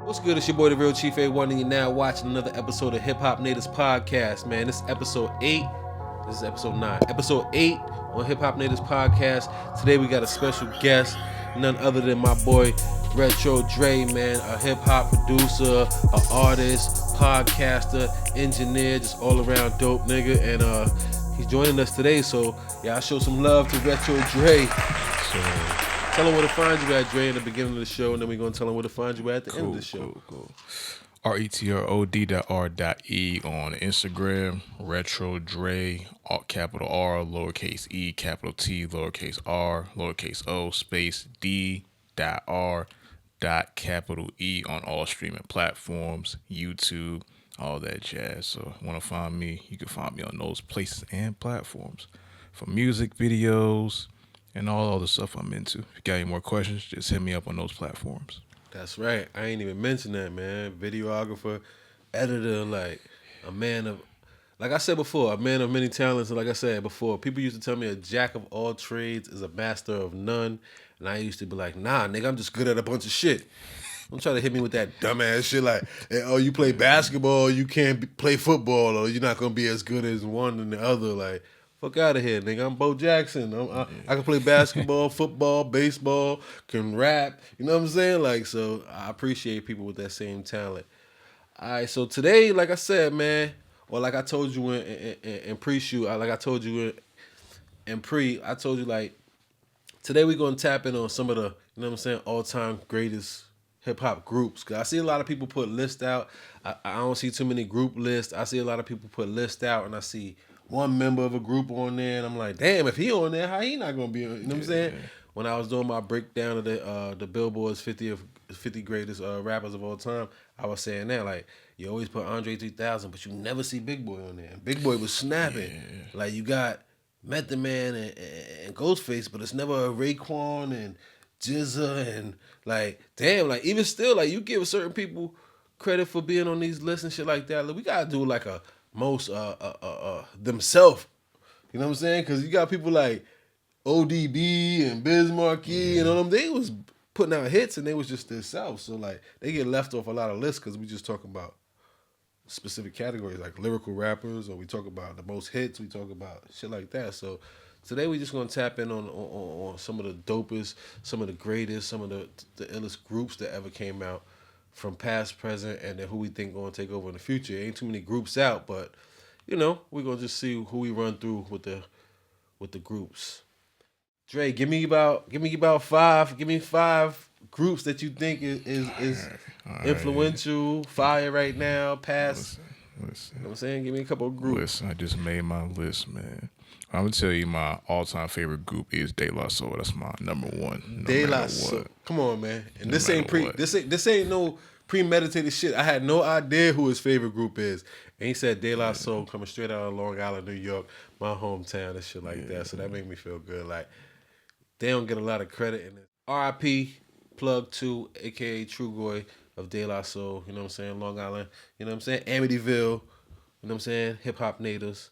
What's good? It's your boy, the Real Chief A1, and you're now watching another episode of Hip Hop Natives Podcast, man. This is episode 8. This is episode 9. Episode 8 on Hip Hop Natives Podcast. Today we got a special guest, none other than my boy, Retro Dre, man. A hip hop producer, an artist, podcaster, engineer, just all around dope nigga. And he's joining us today, so y'all show some love to Retro Dre. Tell him where to find you at, Dre, in the beginning of the show, and then we're going to tell him where to find you at the end of the show. Cool. RETROD.R.E on Instagram, Retro Dre, capital R, lowercase e, capital T, lowercase r, lowercase o, space D.R. capital E on all streaming platforms, YouTube, all that jazz. So want to find me, you can find me on those places and platforms for music videos and all the stuff I'm into. If you got any more questions, just hit me up on those platforms. That's right. I ain't even mentioned that, man. Videographer, editor, like a man of, like I said before, a man of many talents. And like I said before, people used to tell me a jack of all trades is a master of none. And I used to be like, nah, nigga, I'm just good at a bunch of shit. Don't try to hit me with that dumbass shit like, oh, you play basketball, you can't play football, or you're not going to be as good as one than the other. Like, fuck out of here, nigga. I'm Bo Jackson. I can play basketball, football, baseball, can rap. You know what I'm saying? Like, so I appreciate people with that same talent. All right, so today, like I said, man, or like I told you in pre-shoot, like I told you in pre, I told you, like, today we're going to tap in on some of the, you know what I'm saying, all-time greatest hip-hop groups. Cause I see a lot of people put lists out. I don't see too many group lists. I see a lot of people put lists out, and I see one member of a group on there, and I'm like, damn, if he on there, how he not gonna be on? You know what I'm saying? When I was doing my breakdown of the Billboard's 50 greatest rappers of all time, I was saying that, like, you always put Andre 3000, but you never see Big Boy on there. And Big Boy was snapping. Yeah. Like, you got Method Man and Ghostface, but it's never Raekwon and Jizza, and like, damn, like, even still, like, you give certain people credit for being on these lists and shit like that. Like, we gotta do like a most themselves. You know what I'm saying? Because you got people like ODB and Biz Markie and all them. They was putting out hits and they was just themselves. So like, they get left off a lot of lists because we just talk about specific categories like lyrical rappers, or we talk about the most hits. We talk about shit like that. So today we just gonna tap in on some of the dopest, some of the greatest, some of the illest groups that ever came out from past, present, and then who we think going to take over in the future. Ain't too many groups out, but you know, we're gonna just see who we run through with the groups. Dre, give me five groups that you think is all right. Influential, fire right now, past. Listen. You know what I'm saying? Give me a couple of groups. Listen, I just made my list, man. I'm gonna tell you my all-time favorite group is De La Soul. That's my number one. De La Soul. Come on, man. And this ain't no premeditated shit. I had no idea who his favorite group is. And he said De La Soul, coming straight out of Long Island, New York, my hometown and shit like that. So that made me feel good. Like, they don't get a lot of credit in it. R.I.P. Plug 2, a.k.a. Trugoy of De La Soul. You know what I'm saying? Long Island. You know what I'm saying? Amityville. You know what I'm saying? Hip-hop natives.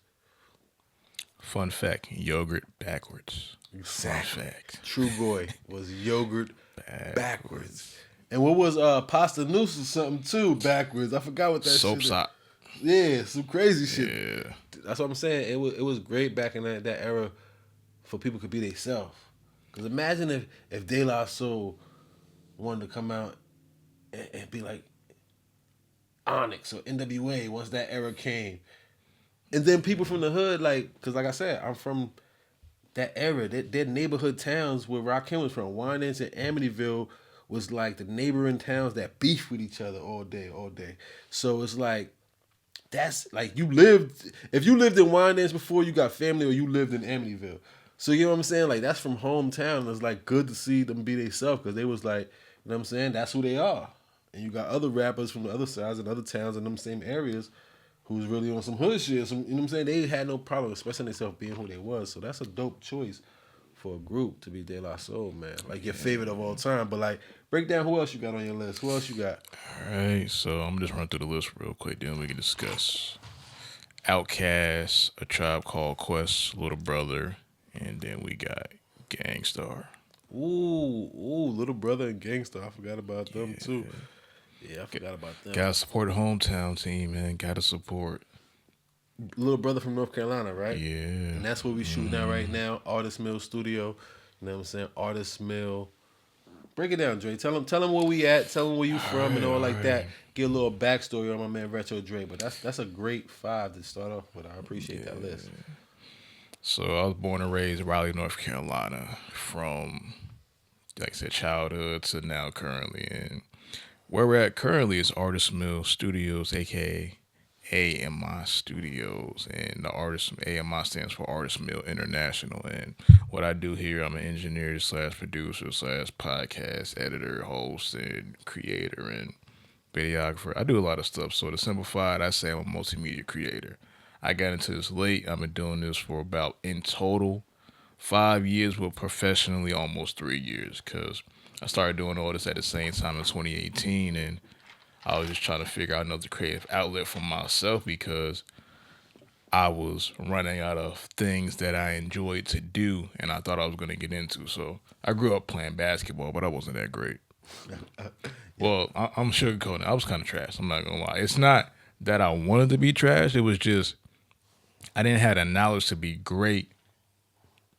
Fun fact, yogurt backwards. Exactly. Fun fact. Trugoy was yogurt backwards. And what was pasta noose or something too backwards? I forgot what that soap shit is. Soap. Yeah, some crazy shit. Yeah. That's what I'm saying. It was great back in that era for people to be themselves. Because imagine if De La Soul wanted to come out and be like Onyx or NWA once that era came. And then people from the hood, like, because like I said, I'm from that era. Their neighborhood towns where Rakim was from, Winans and Amityville, was like the neighboring towns that beef with each other all day. So it's like, that's like, if you lived in Winans before, you got family, or you lived in Amityville. So you know what I'm saying? Like, that's from hometown. It's like good to see them be themselves, because they was like, you know what I'm saying? That's who they are. And you got other rappers from the other sides and other towns in them same areas who's really on some hood shit. You know what I'm saying? They had no problem expressing themselves being who they was. So that's a dope choice for a group to be De La Soul, man. Like, your favorite of all time. But like, break down who else you got on your list. Who else you got? All right, so I'm just run through the list real quick, then we can discuss Outkast, A Tribe Called Quest, Little Brother, and then we got Gangstar. Ooh, Little Brother and Gangstar. I forgot about them too. Yeah, I forgot about them. Gotta support the hometown team, man. Gotta support. Little brother from North Carolina, right? Yeah. And that's what we shooting at right now. Artist Mill Studio. You know what I'm saying? Artist Mill. Break it down, Dre. Tell him where we at. Tell him where you from and all All like right. that. Get a little backstory on my man Retro Dre. But that's a great 5 to start off with. I appreciate that list. So I was born and raised in Raleigh, North Carolina, from like I said, childhood to now currently. And where we're at currently is Artist Mill Studios, aka AMI Studios, and the Artist AMI stands for Artist Mill International. And what I do here, I'm an engineer slash producer slash podcast editor, host, and creator and videographer. I do a lot of stuff. So to simplify it, I say I'm a multimedia creator. I got into this late. I've been doing this for about in total 5 years, but professionally almost 3 years, because I started doing all this at the same time in 2018, and I was just trying to figure out another creative outlet for myself because I was running out of things that I enjoyed to do and I thought I was going to get into. So I grew up playing basketball, but I wasn't that great. Well, I'm sugarcoating. I was kind of trash. I'm not going to lie. It's not that I wanted to be trash. It was just I didn't have the knowledge to be great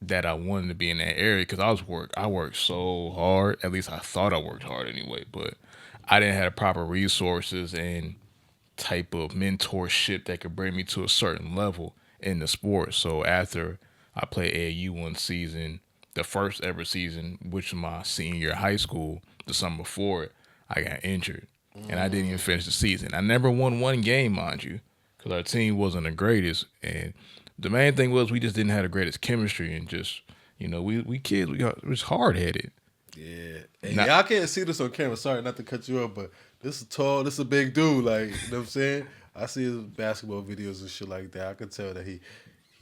that I wanted to be in that area because I worked so hard. At least I thought I worked hard anyway, but I didn't have the proper resources and type of mentorship that could bring me to a certain level in the sport. So after I played AAU one season, the first ever season, which was my senior year of high school, the summer before it, I got injured and I didn't even finish the season. I never won one game, mind you, because our team wasn't the greatest. And the main thing was we just didn't have the greatest chemistry and just, we kids, we was hard headed. Yeah. And Not, y'all can't see this on camera. Sorry not to cut you off, but this is tall. This is a big dude. Like, you know what I'm saying? I see his basketball videos and shit like that. I could tell that he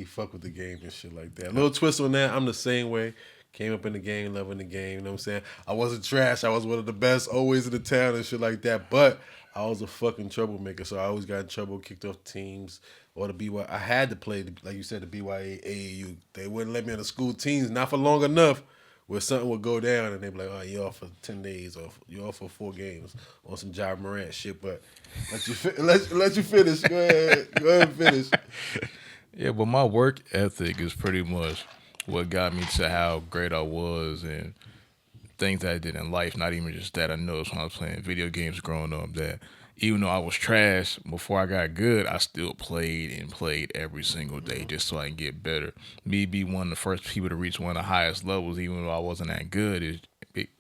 fuck with the game and shit like that. A little twist on that. I'm the same way. Came up in the game, loving the game. You know what I'm saying? I wasn't trash. I was one of the best always in the town and shit like that. But I was a fucking troublemaker. So I always got in trouble, kicked off teams. Or the BY. I had to play, like you said, the BYA AAU. They wouldn't let me on the school teams, not for long enough, where something would go down and they'd be like, oh, you're off for 10 days, or you're off for 4 games on some Ja Morant shit. But let you finish. Go ahead. Go ahead and finish. yeah, but my work ethic is pretty much what got me to how great I was and things that I did in life. Not even just that. I noticed when I was playing video games growing up that even though I was trash before I got good, I still played and played every single day just so I can get better. Me be one of the first people to reach one of the highest levels, even though I wasn't that good.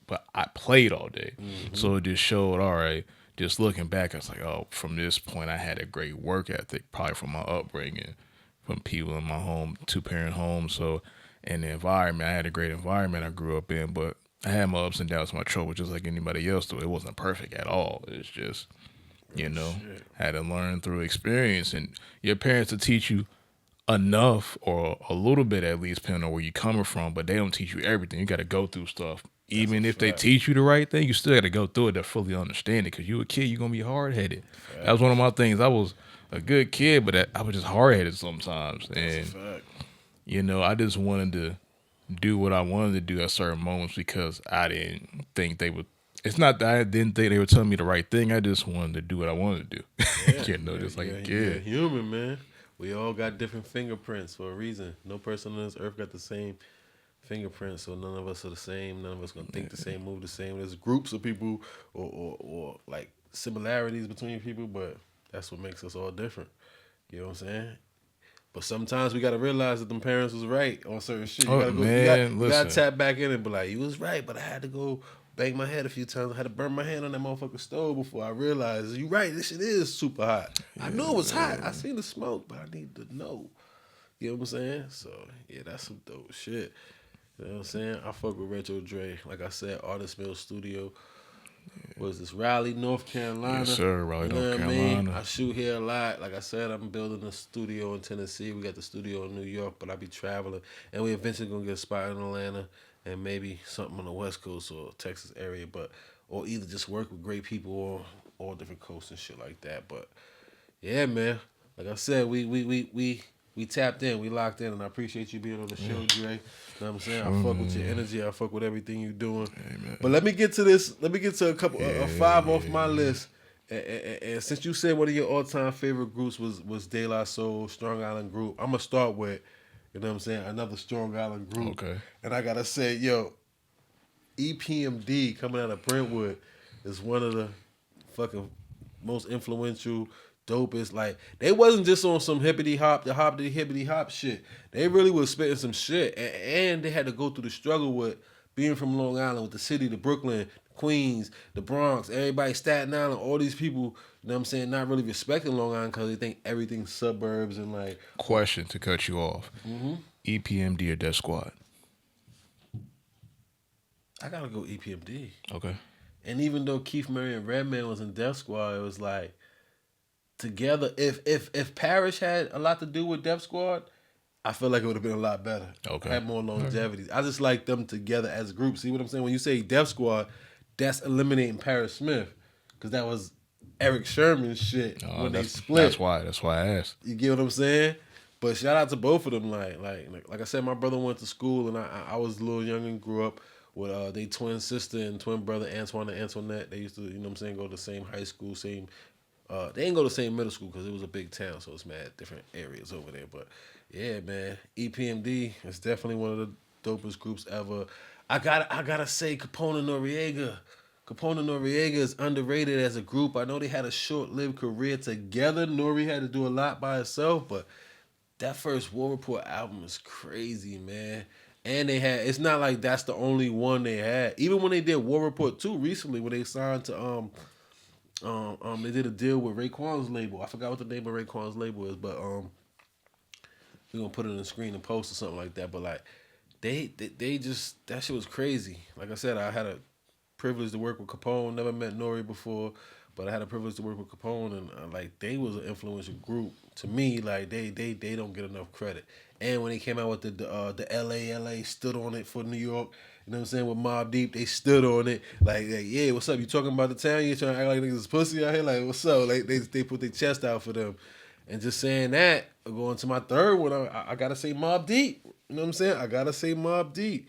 But I played all day, so it just showed. All right, just looking back, I was like, oh, from this point, I had a great work ethic, probably from my upbringing, from people in my home, 2-parent home. So, in the environment, I had a great environment I grew up in, but I had my ups and downs, my trouble, just like anybody else do. It wasn't perfect at all. It's just, Shit. had to learn through experience. And your parents will teach you enough or a little bit at least, depending on where you're coming from, but they don't teach you everything. You got to go through stuff. That's a Even if they fact. teach you the right thing, you still got to go through it to fully understand it because you a kid, you're going to be hard headed. That was one of my things. I was a good kid, but I was just hard headed sometimes. That's a And, fact. I just wanted to do what I wanted to do at certain moments because I didn't think they would. It's not that I didn't think they were telling me the right thing. I just wanted to do what I wanted to do. Yeah, Just like a you're kid. human, man. We all got different fingerprints for a reason. No person on this earth got the same fingerprints, so none of us are the same. None of us gonna think the same, move the same. There's groups of people or like similarities between people, but that's what makes us all different. You know what I'm saying? But sometimes we gotta realize that them parents was right on certain shit. You Oh gotta go. man, You gotta listen. tap back in and be like, "You was right," but I had to go bang my head a few times. I had to burn my hand on that motherfucking stove before I realized you right. This shit is super hot. I knew it was hot. I seen the smoke, but I need to know. You know what I'm saying? So yeah, that's some dope shit. You know what I'm saying? I fuck with Retro Dre. Like I said, Artist Mill Studio. Was this Raleigh, North Carolina? Yes, sir. Raleigh, You know North what I mean? Carolina. I shoot here a lot. Like I said, I'm building a studio in Tennessee. We got the studio in New York, but I be traveling, and we eventually gonna get a spot in Atlanta, and maybe something on the West Coast or Texas area. But or either just work with great people or all different coasts and shit like that. But yeah, man. Like I said, we We tapped in, we locked in, and I appreciate you being on the show, Dre. You know what I'm saying? I fuck with your energy. I fuck with everything you're doing. Amen. But let me get to this. Let me get to a couple, five off my list. And since you said one of your all-time favorite groups was De La Soul, Strong Island Group, I'm gonna start with, you know what I'm saying, another Strong Island group. Okay. And I gotta say, yo, EPMD coming out of Brentwood is one of the fucking most influential, dopest. Like, they wasn't just on some hippity hop, the hippity hop shit. They really was spitting some shit, and they had to go through the struggle with being from Long Island, with the city, the Brooklyn, Queens, the Bronx, everybody, Staten Island, all these people. You know what I'm saying? Not really respecting Long Island because they think everything's suburbs and like. Question to cut you off. EPMD or Death Squad? I gotta go EPMD. Okay. And even though Keith Murray and Redman was in Death Squad, it was like together. If Parrish had a lot to do with Death Squad, I feel like it would have been a lot better. Okay. Had more longevity. I just like them together as a group. See what I'm saying? When you say Death Squad, that's eliminating Parrish Smith, because that was Eric Sherman's shit when they split. That's why I asked. You get what I'm saying? But shout out to both of them. Like I said, my brother went to school, and I was a little young and grew up with they twin sister and twin brother Antoine and Antoinette. They used to, you know what I'm saying, go to the same high school, same. They didn't go to the same middle school because it was a big town, so it's mad different areas over there. But yeah, man, EPMD is definitely one of the dopest groups ever. I gotta say, Capone Noriega. Capone Noriega is underrated as a group. I know they had a short-lived career together. Nori had to do a lot by himself, but that first War Report album is crazy, man. And they had, it's not like that's the only one they had. Even when they did War Report 2 recently, when they signed to they did a deal with Raekwon's label. I forgot what the name of Raekwon's label is, but we're gonna put it on the screen and post or something like that. But like they just, that shit was crazy. Like I said, I had a privilege to work with Capone. Never met Nori before, but I had a privilege to work with Capone, and like they was an influential group to me. Like they don't get enough credit. And when they came out with the LA stood on it for New York. You know what I'm saying? With Mobb Deep, they stood on it. Like, yeah, what's up? You talking about the town? You trying to act like niggas is pussy out here? Like, what's up? Like, they put their chest out for them. And just saying that, going to my third one, I gotta say Mobb Deep. You know what I'm saying? I gotta say Mobb Deep.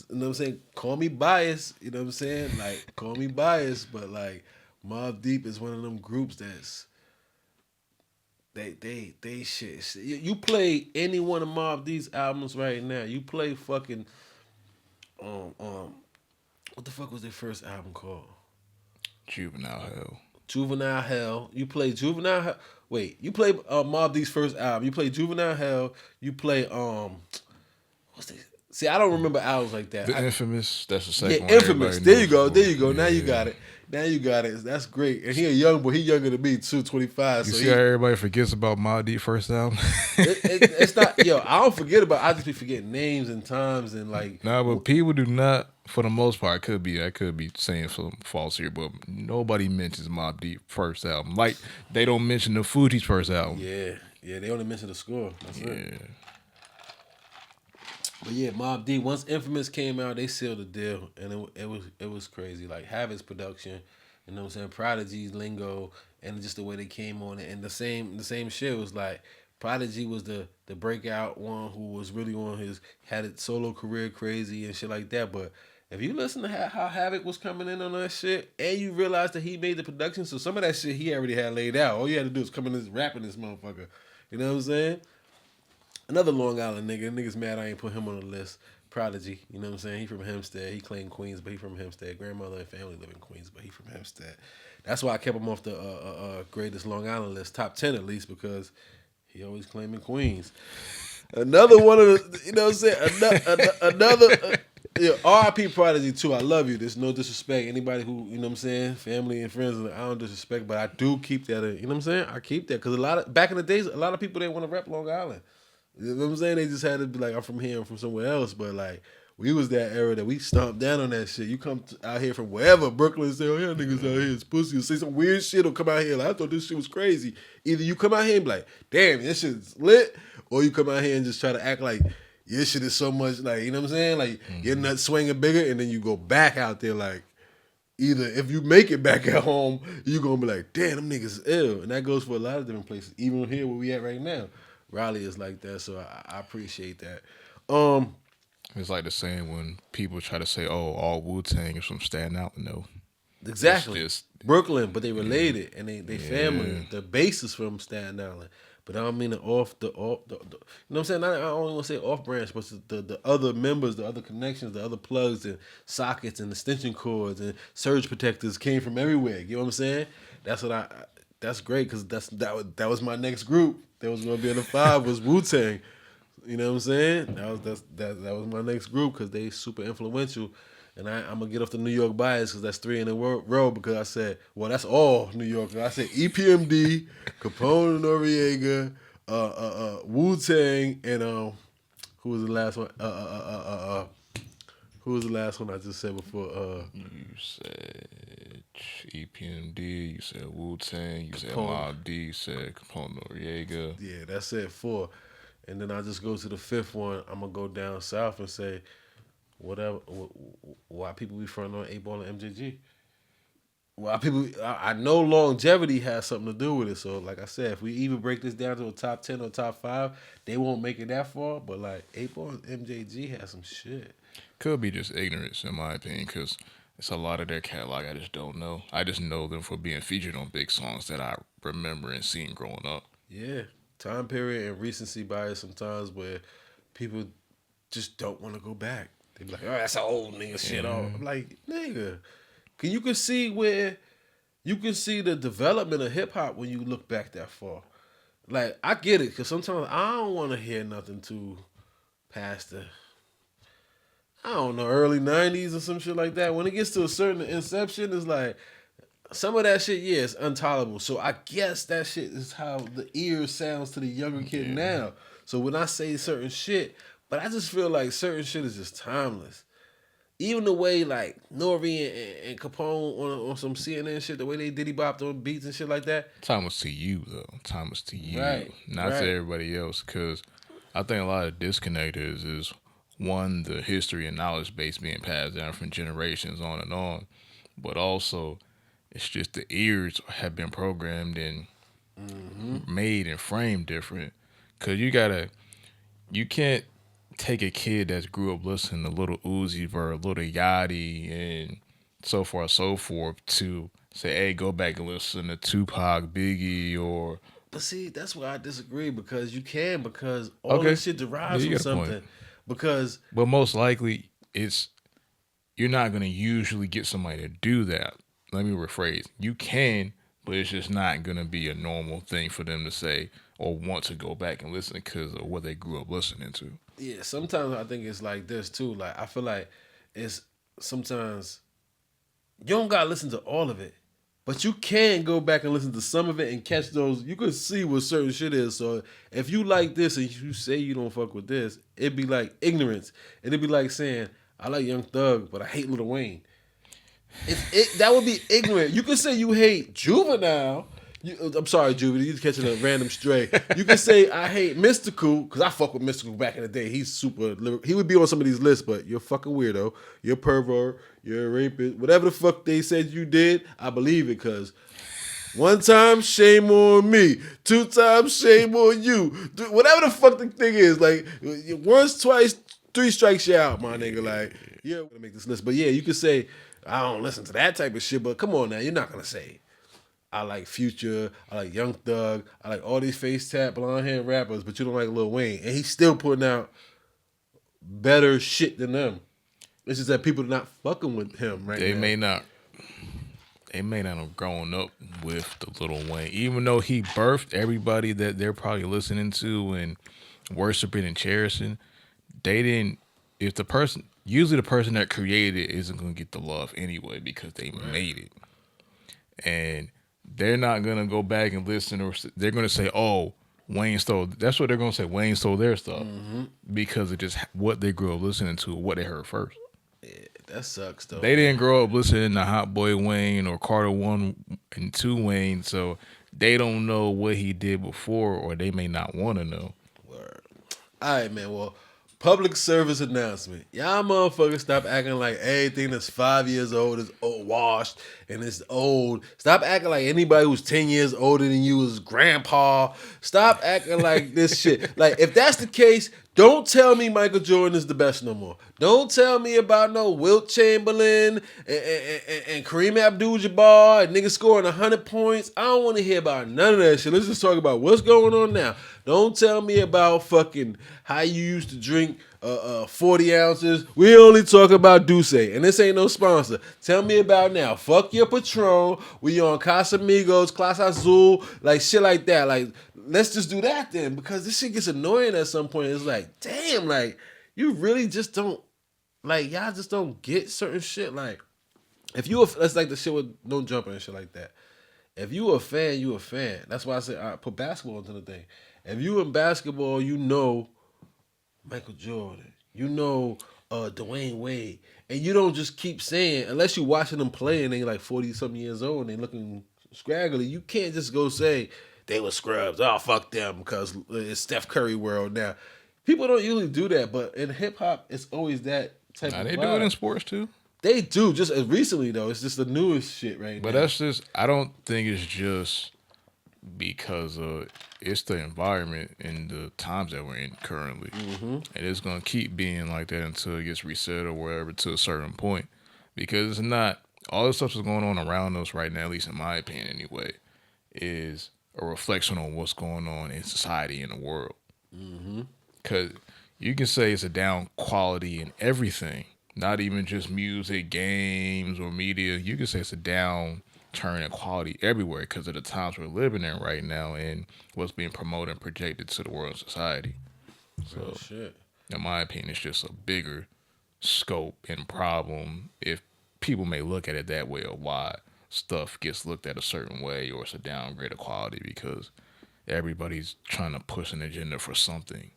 You know what I'm saying? Call me biased. You know what I'm saying? Like, call me biased, but like, Mobb Deep is one of them groups that's they shit. You play any one of Mobb Deep's albums right now. You play fucking what the fuck was their first album called? Juvenile Hell. Juvenile Hell. You play Juvenile Hell. Wait, you play Mobb Deep's first album. You play Juvenile Hell. You play what's the? See, I don't remember albums like that. The Infamous. That's the second one. Yeah, Infamous. There you go. There you go. Yeah. Now you got it. Now you got it. That's great. And he a young boy. He younger than me too, 25. You so see how everybody forgets about Mobb Deep first album? It's not. Yo, I don't forget about. I just be forgetting names and times and like. Nah, but people do not. For the most part, I could be saying some false here, but nobody mentions Mobb Deep first album. Like they don't mention the Fuji's first album. Yeah, they only mention the score. That's Yeah. it. But yeah, Mobb Deep. Once Infamous came out, they sealed the deal, and it was crazy. Like Havoc's production, you know what I'm saying? Prodigy's lingo, and just the way they came on it, and the same shit was like Prodigy was the breakout one who was really on had a solo career crazy and shit like that. But if you listen to how Havoc was coming in on that shit, and you realize that he made the production, so some of that shit he already had laid out. All you had to do is come in and rapping this motherfucker. You know what I'm saying? Another Long Island nigga. Niggas mad I ain't put him on the list. Prodigy. You know what I'm saying? He from Hempstead. He claimed Queens, but he from Hempstead. Grandmother and family live in Queens, but he from Hempstead. That's why I kept him off the greatest Long Island list, top 10 at least, because he always claiming Queens. Another one of the, you know what I'm saying? Another R.I.P. Prodigy too. I love you. There's no disrespect. Anybody who, you know what I'm saying, family and friends, I don't disrespect, but I do keep that. You know what I'm saying? I keep that because back in the days, a lot of people didn't want to rep Long Island. You know what I'm saying? They just had to be like, I'm from here, I'm from somewhere else. But like, we was that era that we stomped down on that shit. You come out here from wherever, Brooklyn, and say, oh yeah, niggas out here is pussy. Or say some weird shit or come out here like, I thought this shit was crazy. Either you come out here and be like, damn, this shit's lit. Or you come out here and just try to act like your shit is so much like, you know what I'm saying? Like, your nuts swinging bigger, and then you go back out there like, either if you make it back at home, you going to be like, damn, them niggas is ill. And that goes for a lot of different places, even here where we at right now. Riley is like that, so I appreciate that. It's like the same when people try to say, "Oh, all Wu-Tang is from Staten Island." No, it's Exactly. just Brooklyn, but they yeah, related and they yeah. family. The base is from Staten Island. But I don't mean the you know what I'm saying? I don't want to say off branch, but the other members, the other connections, the other plugs and sockets and extension cords and surge protectors came from everywhere. You know what I'm saying? That's what that's great because that was my next group. That was gonna be in the five was Wu Tang. You know what I'm saying? That was my next group because they super influential. And I'm gonna get off the New York bias because that's three in a row. Because I said, well, that's all New York. I said EPMD, Capone and Noriega, Wu Tang, and who was the last one? Who was the last one I just said before? You said EPMD. You said Wu-Tang. You said Capone. mobbdeep. You said Capone Noriega. Yeah, that's it. Four. And then I just go to the fifth one. I'm gonna go down south and say whatever. Why people be fronting on 8 Ball and MJG? Why people? I know longevity has something to do with it. So like I said, if we even break this down to a top 10 or top 5, they won't make it that far. But like 8 Ball and MJG has some shit. Could be just ignorance, in my opinion, because it's a lot of their catalog I just don't know. I just know them for being featured on big songs that I remember and seen growing up. Yeah, time period and recency bias sometimes where people just don't want to go back. They be like, oh, that's an old nigga shit. Oh, I'm like, nigga, you can see where you can see the development of hip hop when you look back that far. Like, I get it because sometimes I don't want to hear nothing too past the I don't know early '90s or some shit like that. When it gets to a certain inception, it's like some of that shit, yeah, it's intolerable. So I guess that shit is how the ear sounds to the younger kid now. So when I say certain shit, but I just feel like certain shit is just timeless. Even the way like Nori and Capone on some CNN shit, the way they diddy bopped on beats and shit like that. Time was to you, though. Time was to you, Right, not right. to everybody else, because I think a lot of disconnect is one, the history and knowledge base being passed down from generations on, but also it's just the ears have been programmed and made and framed different. Cause you can't take a kid that's grew up listening to Little Uzi Vert, Little Yachty, and so forth to say, hey, go back and listen to Tupac, Biggie, or But see, that's where I disagree because you can because all okay, this shit yeah, derives you from got a point. something. Because But most likely, it's you're not gonna usually get somebody to do that. Let me rephrase. You can, but it's just not gonna be a normal thing for them to say or want to go back and listen because of what they grew up listening to. yeah, sometimes I think it's like this too. Like I feel like it's sometimes you don't gotta listen to all of it. But you can go back and listen to some of it and catch those. You can see what certain shit is. So if you like this and you say you don't fuck with this, it'd be like ignorance. It'd be like saying, I like Young Thug, but I hate Lil Wayne. That would be ignorant. You can say you hate Juvenile. I'm sorry, Juvie. You're catching a random stray. You can say I hate Mystical because I fuck with Mystical back in the day. He's super. He would be on some of these lists, but you're a fucking weirdo. You're a pervert. You're a rapist. Whatever the fuck they said you did, I believe it because one time, shame on me. 2 times, shame on you. Whatever the fuck the thing is, like once, twice, 3 strikes you out, my nigga. Like, yeah, I'm gonna make this list, but yeah, you could say I don't listen to that type of shit. But come on now, you're not gonna say I like Future, I like Young Thug, I like all these face tap blonde hair rappers, but you don't like Lil Wayne, and he's still putting out better shit than them. It's just that people are not fucking with him right They now. may not have grown up with the Little Wayne, even though he birthed everybody that they're probably listening to and worshiping and cherishing. They didn't. If the person, usually the person that created it isn't gonna get the love anyway because they made it, and they're not gonna go back and listen, or they're gonna say, "Oh, Wayne stole." That's what they're gonna say. Wayne stole their stuff because of just what they grew up listening to, what they heard first. Yeah, that sucks though. They didn't grow up listening to Hot Boy Wayne or Carter 1 and 2 Wayne, so they don't know what he did before, or they may not want to know. Word. All right, man. Well, Public service announcement. Y'all motherfuckers stop acting like everything that's 5 years old is old, washed and it's old. Stop acting like anybody who's 10 years older than you is grandpa. Stop acting like this shit. Like, if that's the case, don't tell me Michael Jordan is the best no more. Don't tell me about no Wilt Chamberlain and Kareem Abdul-Jabbar and niggas scoring 100 points. I don't want to hear about none of that shit. Let's just talk about what's going on now. Don't tell me about fucking how you used to drink 40 ounces. We only talk about Douce, and this ain't no sponsor. Tell me about now. Fuck your Patron. We on Casamigos, Class Azul, like shit like that. Like, let's just do that then, because this shit gets annoying at some point. It's like, damn, like, you really just don't, like, y'all just don't get certain shit. Like, if you, that's like the shit with no jumper and shit like that. If you a fan, you a fan. That's why I say I put basketball into the thing. If you in basketball, you know Michael Jordan, you know Dwayne Wade, and you don't just keep saying, unless you watching them play and they like 40-something years old and they looking scraggly, you can't just go say they were scrubs. Oh, fuck them because it's Steph Curry world now. People don't usually do that, but in hip hop, it's always that type of They vibe. do it in sports too. They do, just as recently though. It's just the newest shit right now. But that's just, I don't think it's just because it's the environment and the times that we're in currently. Mm-hmm. And it's going to keep being like that until it gets reset or wherever to a certain point. Because it's not, all the stuff that's going on around us right now, at least in my opinion anyway, is a reflection on what's going on in society and the world. Because you can say it's a down quality in everything, not even just music, games, or media. You can say it's a down turn in quality everywhere because of the times we're living in right now and what's being promoted and projected to the world and society. So, shit. in my opinion, it's just a bigger scope and problem if people may look at it that way, or why stuff gets looked at a certain way, or it's a downgrade of quality because everybody's trying to push an agenda for something,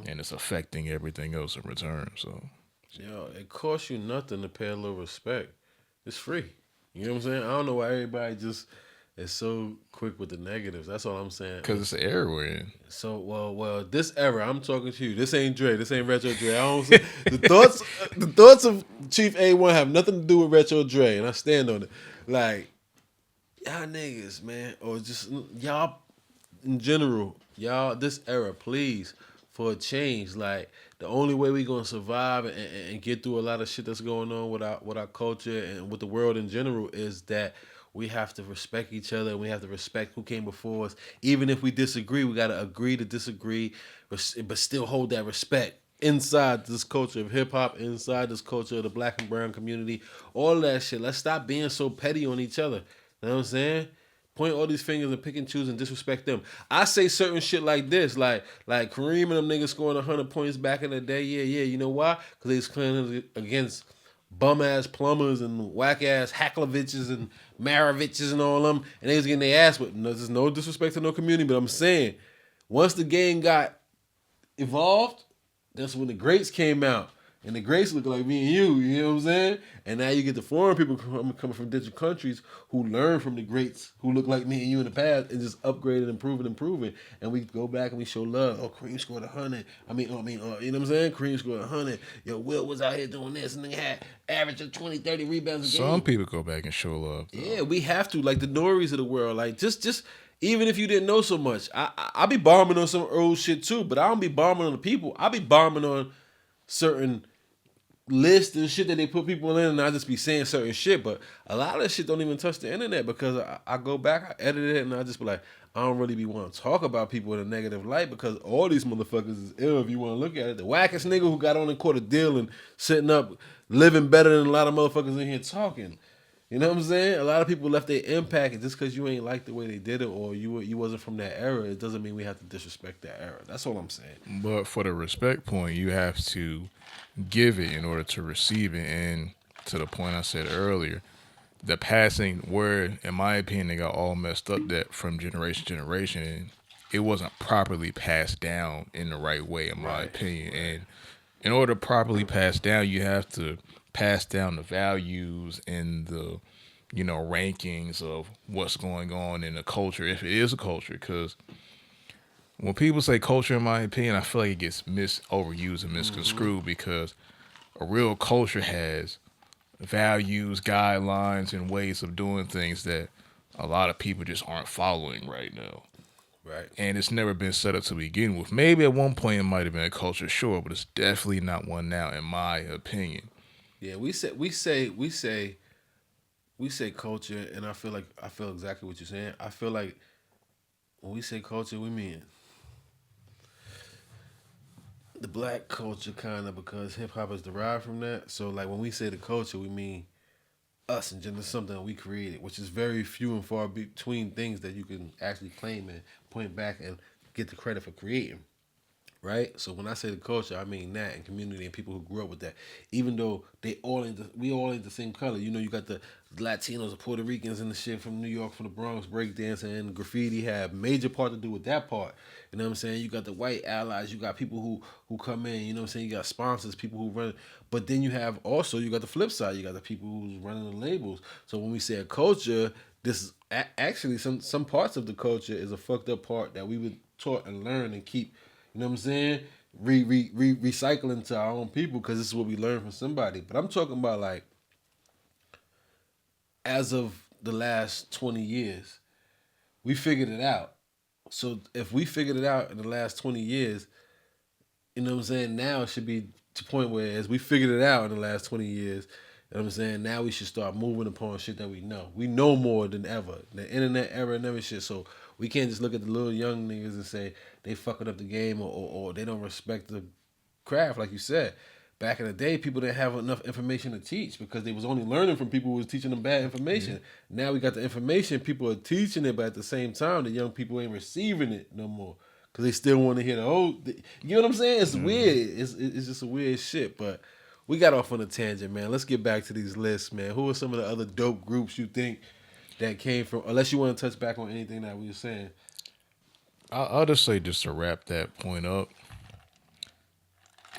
and it's affecting everything else in return. So, yo, it costs you nothing to pay a little respect. It's free. You know what I'm saying? I don't know why everybody just is so quick with the negatives. That's all I'm saying. Because it's the era we're in. So, well, this era, I'm talking to you. This ain't Dre. This ain't Retro Dre. I don't say, the thoughts of Chief A1 have nothing to do with Retro Dre, and I stand on it. Like, y'all niggas, man, or just y'all in general, y'all, this era, please, for a change. Like, the only way we gonna survive and get through a lot of shit that's going on with our culture and with the world in general is that we have to respect each other and we have to respect who came before us. Even if we disagree, we gotta agree to disagree, but still hold that respect inside this culture of hip hop, inside this culture of the black and brown community, all that shit. Let's stop being so petty on each other. You know what I'm saying? Point all these fingers and pick and choose and disrespect them. I say certain shit like this, like Kareem and them niggas scoring 100 points back in the day. Yeah. You know why? Because they was playing against bum ass plumbers and whack ass Hackloviches and Maraviches and all them, and they was getting their ass whipped. There's no disrespect to no community, but I'm saying once the game got evolved, that's when the greats came out. And the greats look like me and you know what I'm saying? And now you get the foreign people coming from different countries who learn from the greats who look like me and you in the past and just upgrade and improving. And we go back and we show love. Oh, Kareem scored 100. You know what I'm saying? Kareem scored 100. Yo, Will was out here doing this and they had average of 20, 30 rebounds a game. Some people go back and show love, though. Yeah, we have to. Like the Nories of the world. Like just even if you didn't know so much. I be bombing on some old shit too, but I don't be bombing on the people. I be bombing on certain list and shit that they put people in, and I just be saying certain shit, but a lot of that shit don't even touch the internet because I go back, I edit it, and I just be like, I don't really be want to talk about people in a negative light because all these motherfuckers is ill if you want to look at it. The wackest nigga who got on and caught a deal and sitting up, living better than a lot of motherfuckers in here talking. You know what I'm saying? A lot of people left their impact, and just because you ain't like the way they did it or you wasn't from that era, it doesn't mean we have to disrespect that era. That's all I'm saying. But for the respect point, you have to give it in order to receive it. And to the point I said earlier, the passing where, in my opinion, they got all messed up that from generation to generation, it wasn't properly passed down in the right way, in my opinion. And in order to properly pass down, you have to pass down the values and the, rankings of what's going on in the culture, if it is a culture, because when people say culture, in my opinion, I feel like it gets overused and misconstrued because a real culture has values, guidelines, and ways of doing things that a lot of people just aren't following right now. Right. And it's never been set up to begin with. Maybe at one point it might have been a culture, sure, but it's definitely not one now, in my opinion. Yeah, we say culture, and I feel exactly what you're saying. I feel like when we say culture, we mean the black culture, kind of, because hip hop is derived from that. So like when we say the culture, we mean us and just something that we created, which is very few and far between things that you can actually claim and point back and get the credit for creating. Right? So when I say the culture, I mean that and community and people who grew up with that. Even though we all ain't the same color. You know, you got the Latinos, the Puerto Ricans, and the shit from New York, from the Bronx, breakdancing and graffiti have major part to do with that part. You know what I'm saying? You got the white allies, you got people who come in. You know what I'm saying? You got sponsors, people who run. But then you have also you got the flip side. You got the people who's running the labels. So when we say a culture, this is actually some parts of the culture is a fucked up part that we were taught and learn and keep, you know what I'm saying? Recycling to our own people because this is what we learned from somebody. But I'm talking about like as of the last 20 years, we figured it out. So if we figured it out in the last 20 years, you know what I'm saying? Now it should be to the point where as we figured it out in the last 20 years, you know what I'm saying? Now we should start moving upon shit that we know. We know more than ever. The internet era and every shit. So we can't just look at the little young niggas and say they fucking up the game or they don't respect the craft, like you said. Back in the day, people didn't have enough information to teach because they was only learning from people who was teaching them bad information. Now we got the information, people are teaching it, but at the same time, the young people ain't receiving it no more because they still want to hear the old. You know what I'm saying? It's weird. It's just a weird shit. But we got off on a tangent, man. Let's get back to these lists, man. Who are some of the other dope groups you think that came from? Unless you want to touch back on anything that we were saying. I'll just say, just to wrap that point up,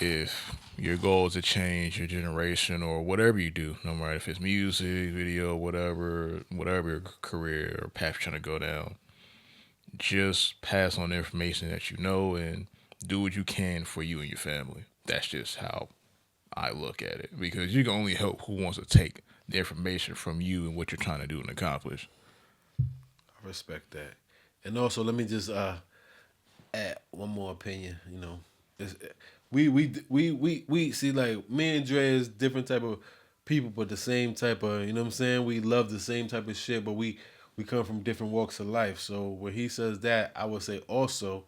if your goal is to change your generation or whatever you do, no matter if it's music, video, whatever your career or path you're trying to go down, just pass on the information that you know and do what you can for you and your family. That's just how I look at it because you can only help who wants to take the information from you and what you're trying to do and accomplish. I respect that. And also, let me just add one more opinion. You know, it's, we see like me and Dre is different type of people, but the same type of, you know what I'm saying. We love the same type of shit, but we come from different walks of life. So when he says that, I would say also,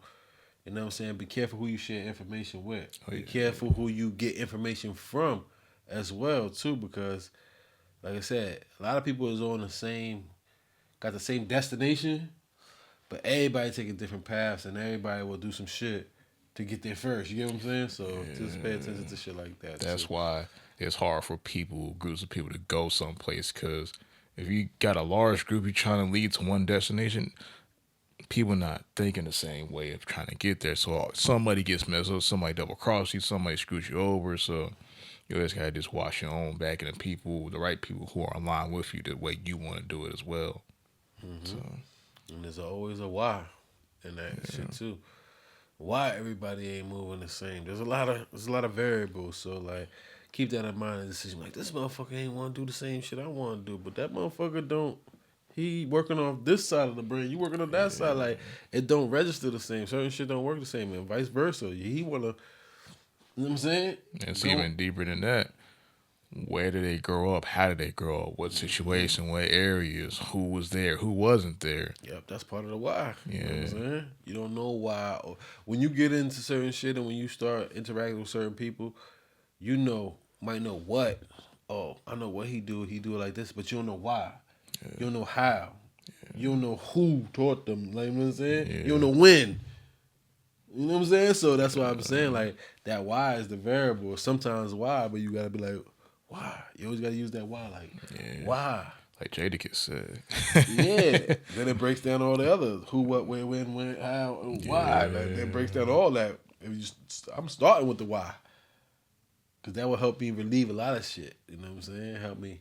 you know what I'm saying. Be careful who you share information with. Oh, Be yeah. careful who you get information from, as well too, because like I said, a lot of people is on the same, got the same destination, but everybody taking different paths and everybody will do some shit to get there first. You get what I'm saying? So just pay attention to shit like that. That's too. why it's hard for groups of people to go someplace because if you got a large group you're trying to lead to one destination, people not thinking the same way of trying to get there. So somebody gets messed up, somebody double cross you, somebody screws you over. So you always gotta just watch your own back and the right people who are aligned with you the way you want to do it as well. So And there's always a why in that shit too. Why everybody ain't moving the same? There's a lot of variables. So like, keep that in mind in the decision. Like this motherfucker ain't want to do the same shit I want to do, but that motherfucker don't. He working off this side of the brain. You working on that side. Like it don't register the same. Certain shit don't work the same, and vice versa. He wanna. You know what I'm saying? it's Go. even deeper than that. Where did they grow up? How did they grow up? What situation? What areas? Who was there? Who wasn't there? Yep, that's part of the why. You know what I'm Yeah. saying? You don't know why. When you get into certain shit and when you start interacting with certain people, you might know what. Oh, I know what he do. He do it like this, but you don't know why. You don't know how. You don't know who taught them. Like, you know what I'm saying? You don't know when. You know what I'm saying? So that's why I'm saying like that why is the variable. Sometimes why, but you gotta be like, why? You always gotta use that why. Like, why? Like Jadakiss said. Yeah. Then it breaks down all the others. Who, what, where, when, how, why. Like, it breaks down all that. I'm starting with the why. Because that will help me relieve a lot of shit. You know what I'm saying? Help me,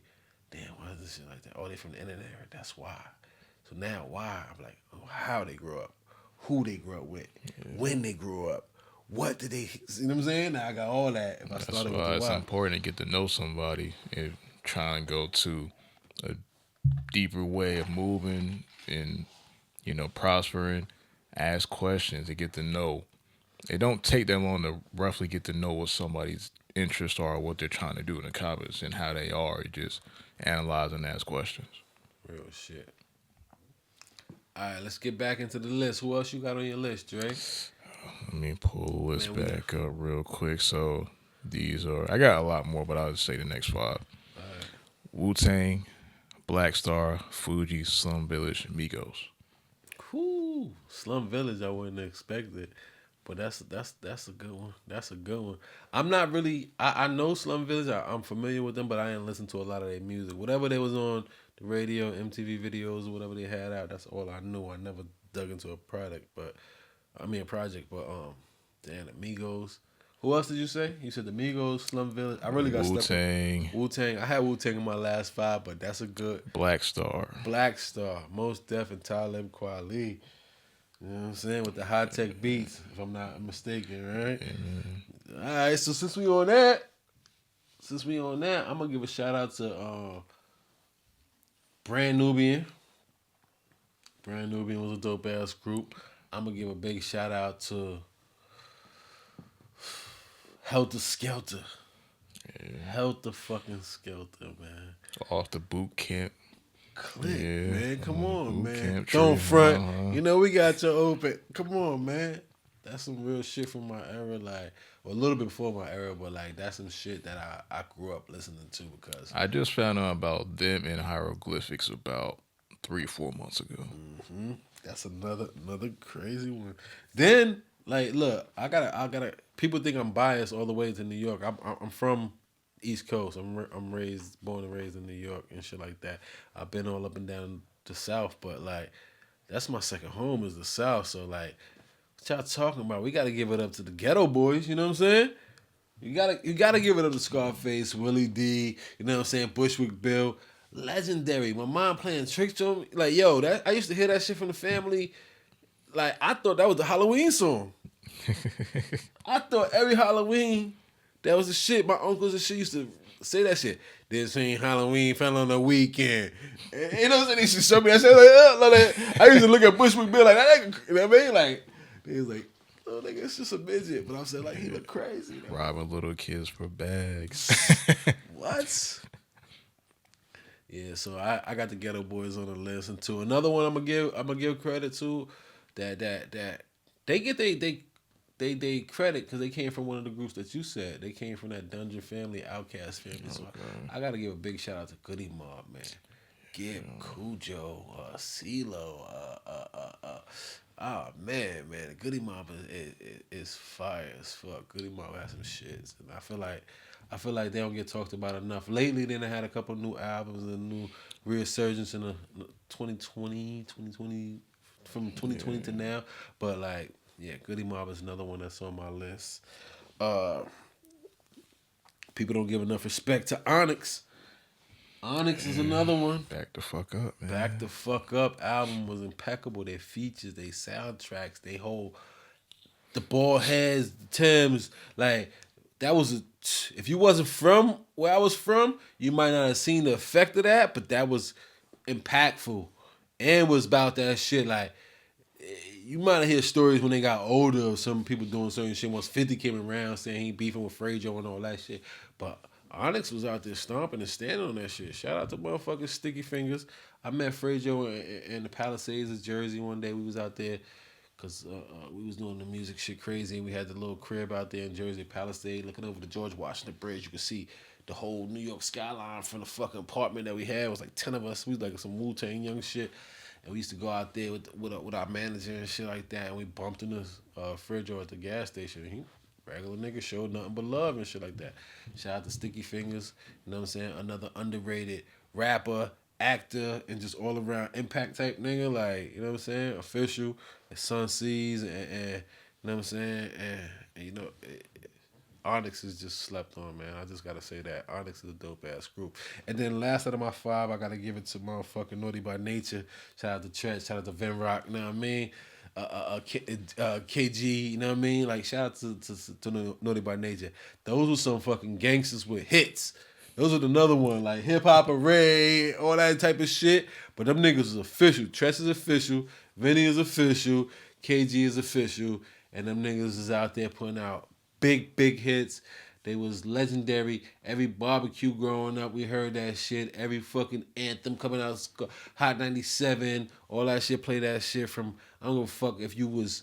damn, why is this shit like that? Oh, they from the internet. That's why. So now why? I'm like, oh, how they grow up. who they grew up with, when they grew up, what did they, you know what I'm saying? Now I got all that if I That's started with why the it's why. important to get to know somebody and try and go to a deeper way of moving and prospering. Ask questions and get to know. It don't take that long to roughly get to know what somebody's interests are, what they're trying to do in the comments, and how they are. You just analyze and ask questions. Real shit. All right, let's get back into the list. Who else you got on your list, Dre? Let me pull the list Man, we got. back up real quick. So these are, I got a lot more, but I'll just say the next five: All right. Wu-Tang, Black Star, Fuji, Slum Village, Migos. Whew, Slum Village, I wouldn't expect it, but that's a good one. That's a good one. I'm not really. I know Slum Village. I'm familiar with them, but I didn't listen to a lot of their music. Whatever they was on the radio, MTV videos, or whatever they had out. That's all I knew. I never dug into a project, but damn, the Migos. Who else did you say? You said the Migos, Slum Village. I really got stuck with Wu-Tang, Wu Tang. I had Wu Tang in my last five, but that's a good Black Star. Black Star, Most Def, and Talib Kweli. You know what I'm saying? With the high tech beats, if I'm not mistaken, right? All right, so since we on that, I'm gonna give a shout out to Brand Nubian. Brand Nubian was a dope ass group. I'm gonna give a big shout out to Helter Skelter. Helter fucking Skelter, man. Off the boot camp. Click, Yeah, man. Come on, boot man. camp Don't tree, front. You know we got you open. Come on, man. That's some real shit from my era, like, well, a little bit before my era, but like that's some shit that I grew up listening to because I just found out about them in hieroglyphics about 3 or 4 months ago. that's another crazy one. Then like, look, I gotta. People think I'm biased all the way to New York. I'm from East Coast. I'm raised, born and raised in New York and shit like that. I've been all up and down the South, but like that's my second home is the South. So like, what y'all talking about? We got to give it up to the ghetto boys. You know what I'm saying? You gotta give it up to Scarface, Willie D. You know what I'm saying? Bushwick Bill, legendary. My mom playing tricks on me. Like yo, that I used to hear that shit from the family. Like I thought that was the Halloween song. I thought every Halloween that was the shit. My uncles and shit used to say that shit. This ain't Halloween, fell on the weekend. And, you know what I'm saying? They used to show me. I said like, I used to look at Bushwick Bill like that. You know what I mean? Like they was like, oh nigga, it's just a midget. But I said like he look crazy. Though. Robbing little kids for bags. What? Yeah, so I got the Ghetto Boys on the list, and to another one I'm gonna give credit to that they get they credit because they came from one of the groups that you said. They came from that Dungeon family, Outcast family. So I gotta give a big shout out to Goody Mob, man. Gib, Cujo, CeeLo, oh man, Goody Mob is fire as fuck. Goody Mob has some shits, and I feel like they don't get talked about enough. Lately, then they had a couple new albums and a new resurgence in the 2020, from 2020 to now. But like, yeah, Goody Mob is another one that's on my list. People don't give enough respect to Onyx. Onyx is another one. Back the fuck up, man. Back the fuck up album was impeccable. Their features, their soundtracks, they whole the ball heads, the Timbs, like that was if you wasn't from where I was from, you might not have seen the effect of that, but that was impactful and was about that shit. Like you might have heard stories when they got older of some people doing certain shit. Once 50 came around saying he beefing with Frejo and all that shit, but Onyx was out there stomping and standing on that shit. Shout out to motherfucking Sticky Fingers. I met Frejo in the Palisades of Jersey one day. We was out there because we was doing the music shit crazy. And we had the little crib out there in Jersey, Palisade, looking over the George Washington Bridge. You could see the whole New York skyline from the fucking apartment that we had. It was like 10 of us. We was like some Wu-Tang young shit. And we used to go out there with our manager and shit like that. And we bumped into Frejo at the gas station. He regular nigga showed nothing but love and shit like that. Shout out to Sticky Fingers. You know what I'm saying? Another underrated rapper, actor, and just all around impact type nigga. Like, you know what I'm saying? Official. And Sun Seas and you know what I'm saying? And you know, Onyx is just slept on, man. I just gotta say that. Onyx is a dope ass group. And then last out of my five, I gotta give it to motherfucking Naughty by Nature. Shout out to Tretch, shout out to Vin Rock, you know what I mean? KG. You know what I mean? Like shout out to Naughty by Nature. Those were some fucking gangsters with hits. Those are another one, like Hip Hop Array, all that type of shit. But them niggas is official. Tress is official. Vinny is official. KG is official. And them niggas is out there putting out big hits. They was legendary. Every barbecue growing up, we heard that shit. Every fucking anthem coming out, Hot 97, all that shit, play that shit from, I don't give a fuck if you was,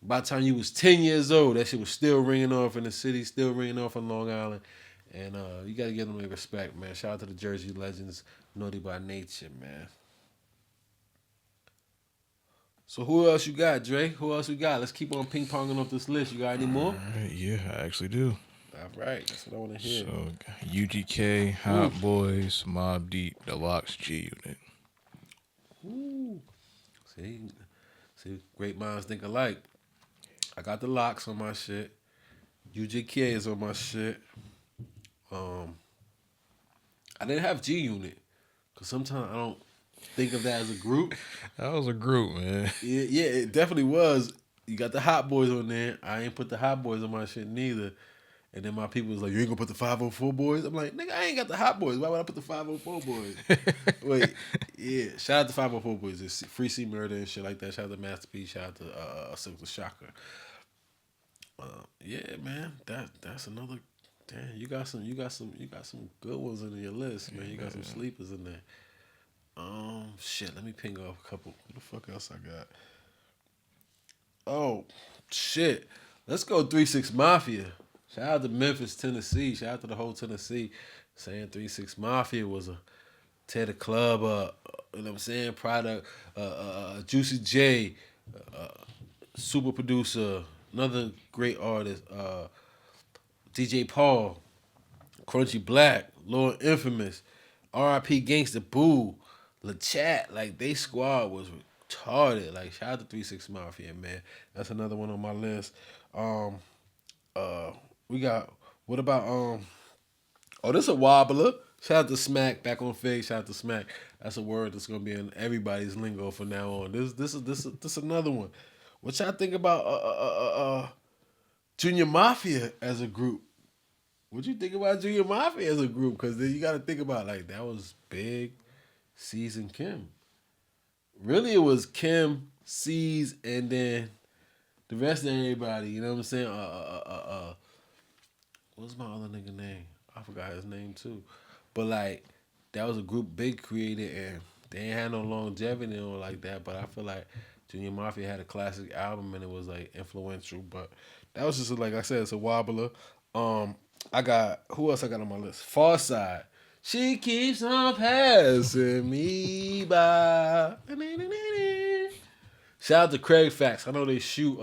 by the time you was 10 years old, that shit was still ringing off in the city, still ringing off in Long Island. And you got to give them their respect, man. Shout out to the Jersey legends, Naughty by Nature, man. So who else you got, Dre? Who else you got? Let's keep on ping-ponging off this list. You got any more? Yeah, I actually do. All right, that's what I want to hear. So, UGK, Hot Boys, Mobb Deep, The Locks, G Unit. Ooh. See, great minds think alike. I got The Locks on my shit. UGK is on my shit. I didn't have G Unit because sometimes I don't think of that as a group. That was a group, man. Yeah, it definitely was. You got the Hot Boys on there. I ain't put the Hot Boys on my shit neither. And then my people was like, you ain't gonna put the 504 boys? I'm like, nigga, I ain't got the Hot Boys. Why would I put the 504 boys? Wait, yeah. Shout out to 504 boys. It's Free C Murder and shit like that. Shout out to Master P. Shout out to Silk the Shocker. Yeah, man. That's another. Damn, you got some good ones in your list, man. You got some sleepers in there. Shit. Let me ping off a couple. What the fuck else I got? Oh, shit. Let's go 3-6 Mafia. Shout out to Memphis, Tennessee. Shout out to the whole Tennessee. Saying 3-6 Mafia was a tear the club up. You know what I'm saying? Product, Juicy J, super producer, another great artist, DJ Paul, Crunchy Black, Lord Infamous, R.I.P. Gangsta Boo, LaChat. Like, they squad was retarded. Like, shout out to 3-6 Mafia, man. That's another one on my list. We got, what about, this a wobbler. Shout out to Smack, back on Fake. Shout out to Smack. That's a word that's gonna be in everybody's lingo from now on. This is another one. What y'all think about Junior Mafia as a group? What you think about Junior Mafia as a group? Because then you got to think about, like, that was Big, C's, and Kim. Really, it was Kim, C's, and then the rest of everybody. You know what I'm saying? What's my other nigga name? I forgot his name too. But like, that was a group Big created, and they ain't had no longevity or like that. But I feel like Junior Mafia had a classic album and it was like influential. But that was just, like I said, it's a wobbler. I got, who else I got on my list? Far Side. She keeps on passing me by. Shout out to Craig Facts. I know they shoot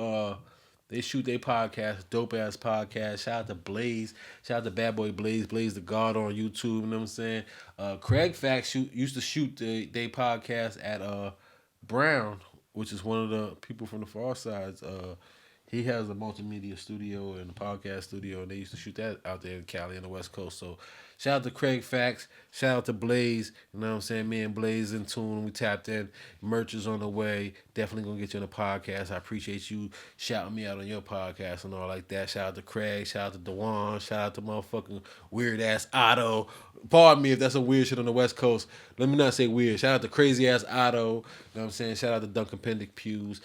their podcast, dope ass podcast. Shout out to Blaze. Shout out to Bad Boy Blaze, Blaze the God on YouTube. You know what I'm saying? Craig Facts used to shoot their podcast at Brown, which is one of the people from the Far Sides. He has a multimedia studio and a podcast studio, and they used to shoot that out there in Cali on the West Coast. So shout out to Craig Facts. Shout out to Blaze. You know what I'm saying? Me and Blaze in tune. We tapped in. Merch is on the way. Definitely going to get you on the podcast. I appreciate you shouting me out on your podcast and all like that. Shout out to Craig. Shout out to Dewan. Shout out to motherfucking weird-ass Otto. Pardon me if that's some weird shit on the West Coast. Let me not say weird. Shout out to crazy-ass Otto. You know what I'm saying? Shout out to Duncan Pendick Pews.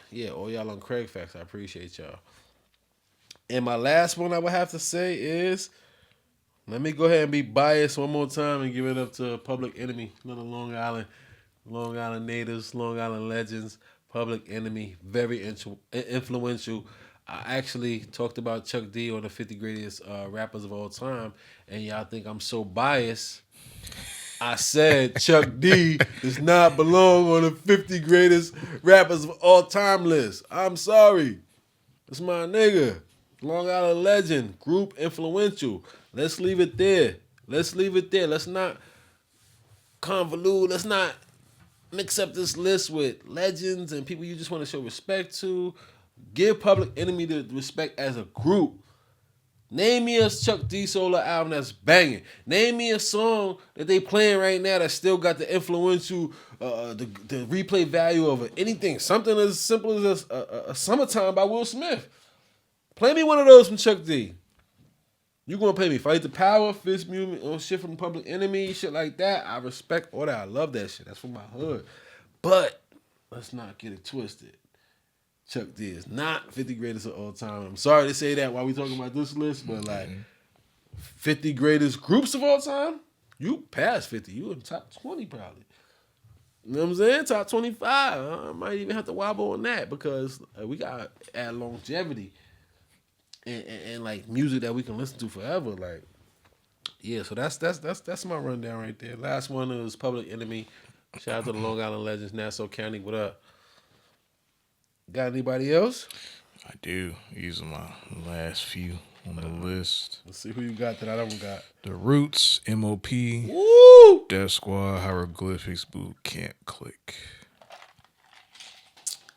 Yeah, all y'all on Craig Facts. I appreciate y'all. And my last one I would have to say is, let me go ahead and be biased one more time and give it up to Public Enemy, another Long Island natives, Long Island legends. Public Enemy, very influential. I actually talked about Chuck D on the 50 greatest rappers of all time, and y'all think I'm so biased. I said Chuck D does not belong on the 50 greatest rappers of all time list. I'm sorry. That's my nigga. Long Island legend. Group influential. Let's leave it there. Let's not convolute. Let's not mix up this list with legends and people you just want to show respect to. Give Public Enemy the respect as a group. Name me a Chuck D solo album that's banging. Name me a song that they playing right now that still got the influential, the replay value of it. Anything, something as simple as a "Summertime" by Will Smith. Play me one of those from Chuck D. You gonna play me "Fight the Power," "Fist Movement," or shit from Public Enemy, shit like that. I respect all that. I love that shit. That's from my hood. But let's not get it twisted. Chuck D is not 50 greatest of all time. I'm sorry to say that while we talking about this list, but like 50 greatest groups of all time, you past 50. You in top 20 probably. You know what I'm saying? Top 25. I might even have to wobble on that because we got to add longevity and like music that we can listen to forever. Like, yeah, so that's my rundown right there. Last one was Public Enemy. Shout out to the Long Island Legends, Nassau County. What up? Got anybody else? I do. These are my last few on the list. Let's see who you got that I don't got. The Roots, MOP, Woo! Death Squad, Hieroglyphics, Boot Camp, Click.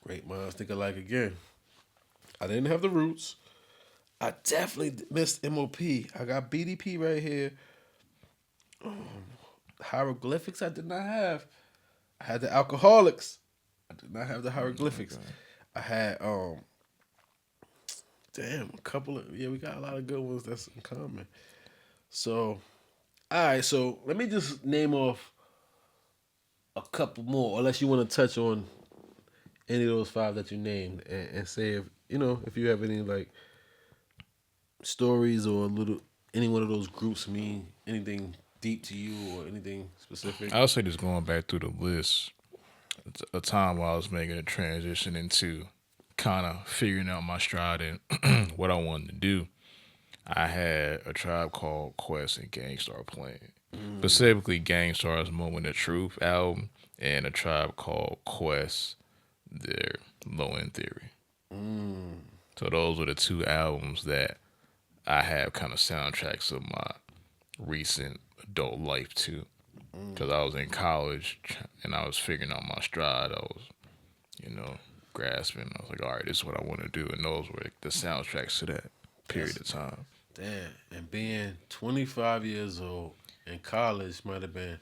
Great minds think alike again. I didn't have the Roots. I definitely missed MOP. I got BDP right here. Hieroglyphics I did not have. I had the Alcoholics. I did not have the Hieroglyphics. I had damn, a couple of we got a lot of good ones that's in common. So all right, so let me just name off a couple more, unless you want to touch on any of those five that you named and say if if you have any like stories or any one of those groups mean anything deep to you or anything specific. I would say just going back through the list, it's a time while I was making a transition into kind of figuring out my stride and what I wanted to do. I had a Tribe Called Quest and Gangstar playing. Specifically Gangstar's Moment of Truth album and a Tribe Called Quest, their Low End Theory. So those were the two albums that I have kind of soundtracks of my recent adult life too. Because I was in college and I was figuring out my stride. I was, grasping. I was like, all right, this is what I want to do. And those were the soundtracks to that period of time. Damn. And being 25 years old in college might have been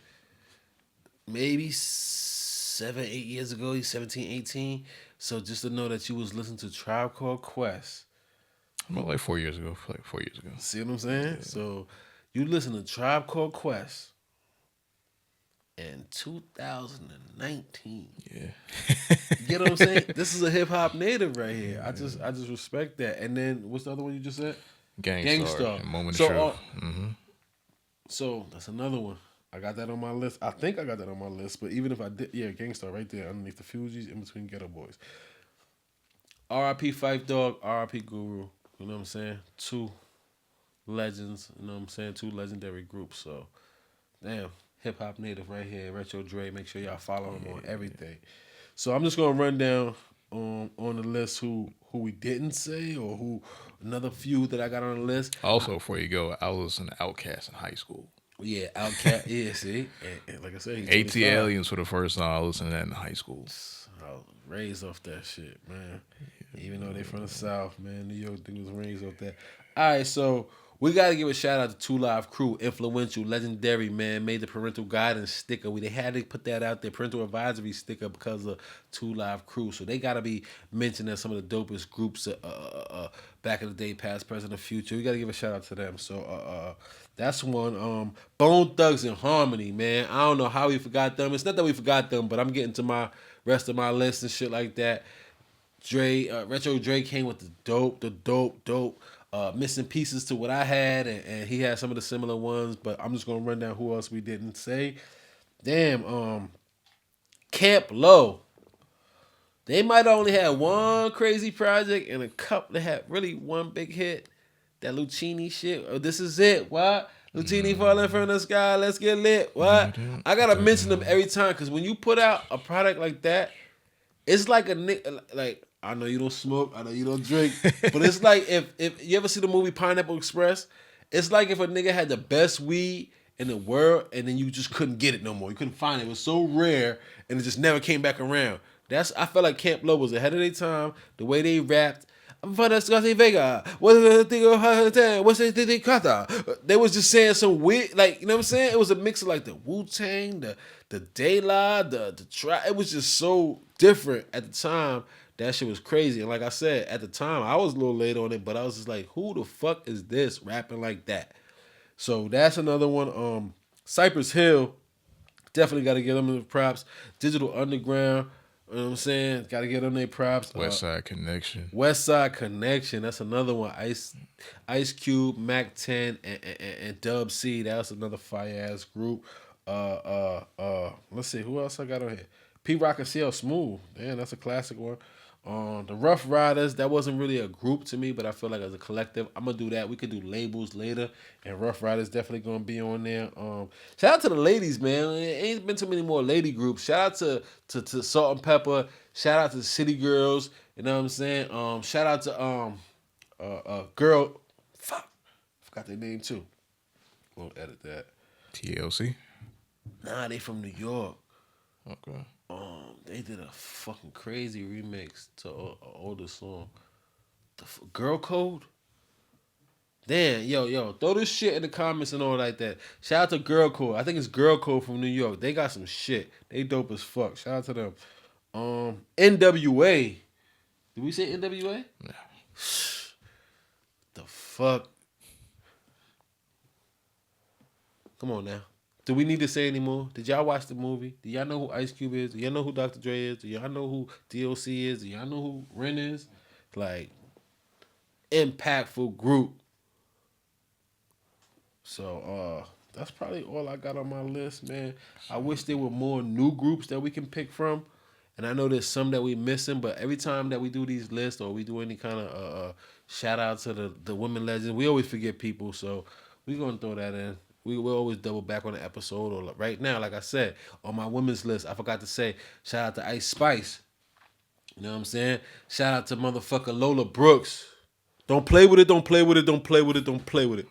maybe 7, 8 years ago, you 17, 18. So just to know that you was listening to Tribe Called Quest. About like 4 years ago. See what I'm saying? Yeah. So you listen to Tribe Called Quest in 2019. Yeah. You get what I'm saying? This is a hip hop native right here. I just respect that. And then what's the other one you just said? Gangstar. Moment of Truth. So that's another one. I got that on my list. I think I got that on my list. But even if I did, Gangstar right there underneath the Fugees in between Ghetto Boys. R.I.P. Phife Dawg, R.I.P. Guru. You know what I'm saying? Two legends. You know what I'm saying? Two legendary groups. So, damn. Hip hop native right here, Retro Dre. Make sure y'all follow him on everything. So I'm just gonna run down on the list who we didn't say or who another few that I got on the list. Also, before you go, I was an Outkast in high school. Yeah, Outkast. Yeah, see, and like I said, AT Aliens for the first time. I listened to that in high school. I was raised off that shit, man. Even though they from the South, man, New York dude was raised off that. All right, so. We got to give a shout out to Two Live Crew, influential, legendary, man. Made the parental guidance sticker. They had to put that out there, parental advisory sticker, because of Two Live Crew. So they got to be mentioned as some of the dopest groups back in the day, past, present, and future. We got to give a shout out to them. So that's one. Bone Thugs and Harmony, man. I don't know how we forgot them. It's not that we forgot them, but I'm getting to my rest of my list and shit like that. Retro Dre came with the dope. Missing pieces to what I had, and he had some of the similar ones, but I'm just gonna run down who else we didn't say. Damn, Camp Low. They might have only had one crazy project and a couple that had really one big hit. That Lucchini shit. Oh, this is it. What? Lucchini falling from the sky. Let's get lit. What? I gotta mention them every time because when you put out a product like that, it's like like. I know you don't smoke. I know you don't drink. But it's like if you ever see the movie Pineapple Express, it's like if a nigga had the best weed in the world and then you just couldn't get it no more. You couldn't find it. It was so rare and it just never came back around. I felt like Camp Low was ahead of their time. The way they rapped, I'm from the Scotty Vega. What's the thing of what's the thing kata? They was just saying some weird, like, you know what I'm saying? It was a mix of like the Wu-Tang, the De La, the trap. It was just so different at the time. That shit was crazy. And like I said, at the time, I was a little late on it, but I was just like, who the fuck is this rapping like that? So that's another one. Cypress Hill, definitely got to give them the props. Digital Underground, you know what I'm saying? Got to give them their props. West Side Connection. West Side Connection, that's another one. Ice Cube, Mac 10, and Dub C. That's another fire ass group. Let's see, who else I got on here? P Rock and CL Smooth. Damn, that's a classic one. The Rough Riders, that wasn't really a group to me, but I feel like as a collective, I'm gonna do that. We could do labels later, and Rough Riders definitely gonna be on there. Shout out to the ladies, man. It ain't been too many more lady groups. Shout out to Salt and Pepper. Shout out to City Girls. You know what I'm saying? Shout out to girl. Fuck, forgot their name too. We'll edit that. TLC. Nah, they from New York. Okay. They did a fucking crazy remix to an older song. Girl Code? Damn, yo, throw this shit in the comments and all like that. Shout out to Girl Code. I think it's Girl Code from New York. They got some shit. They dope as fuck. Shout out to them. NWA. Did we say NWA? Yeah. The fuck? Come on now. Do we need to say any more? Did y'all watch the movie? Do y'all know who Ice Cube is? Do y'all know who Dr. Dre is? Do y'all know who DOC is? Do y'all know who Ren is? Like, impactful group. So, that's probably all I got on my list, man. I wish there were more new groups that we can pick from. And I know there's some that we missing, but every time that we do these lists or we do any kind of shout out to the women legends, we always forget people. So we're going to throw that in. We will always double back on the episode. Or right now, like I said, on my women's list, I forgot to say, shout out to Ice Spice. You know what I'm saying? Shout out to motherfucker Lola Brooks. Don't play with it, don't play with it, don't play with it, don't play with it.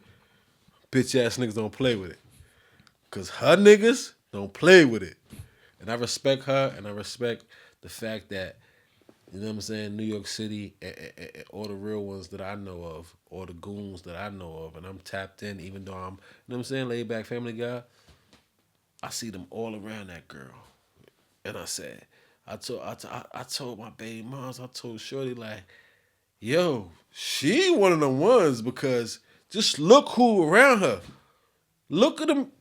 Bitch ass niggas don't play with it. Because her niggas don't play with it. And I respect her, and I respect the fact that, you know what I'm saying, New York City, and all the real ones that I know of, or the goons that I know of, and I'm tapped in, even though I'm, you know what I'm saying, laid back family guy, I see them all around that girl. And I said, I told my baby moms, I told Shorty, like, yo, she one of the ones, because just look who around her. Look at them.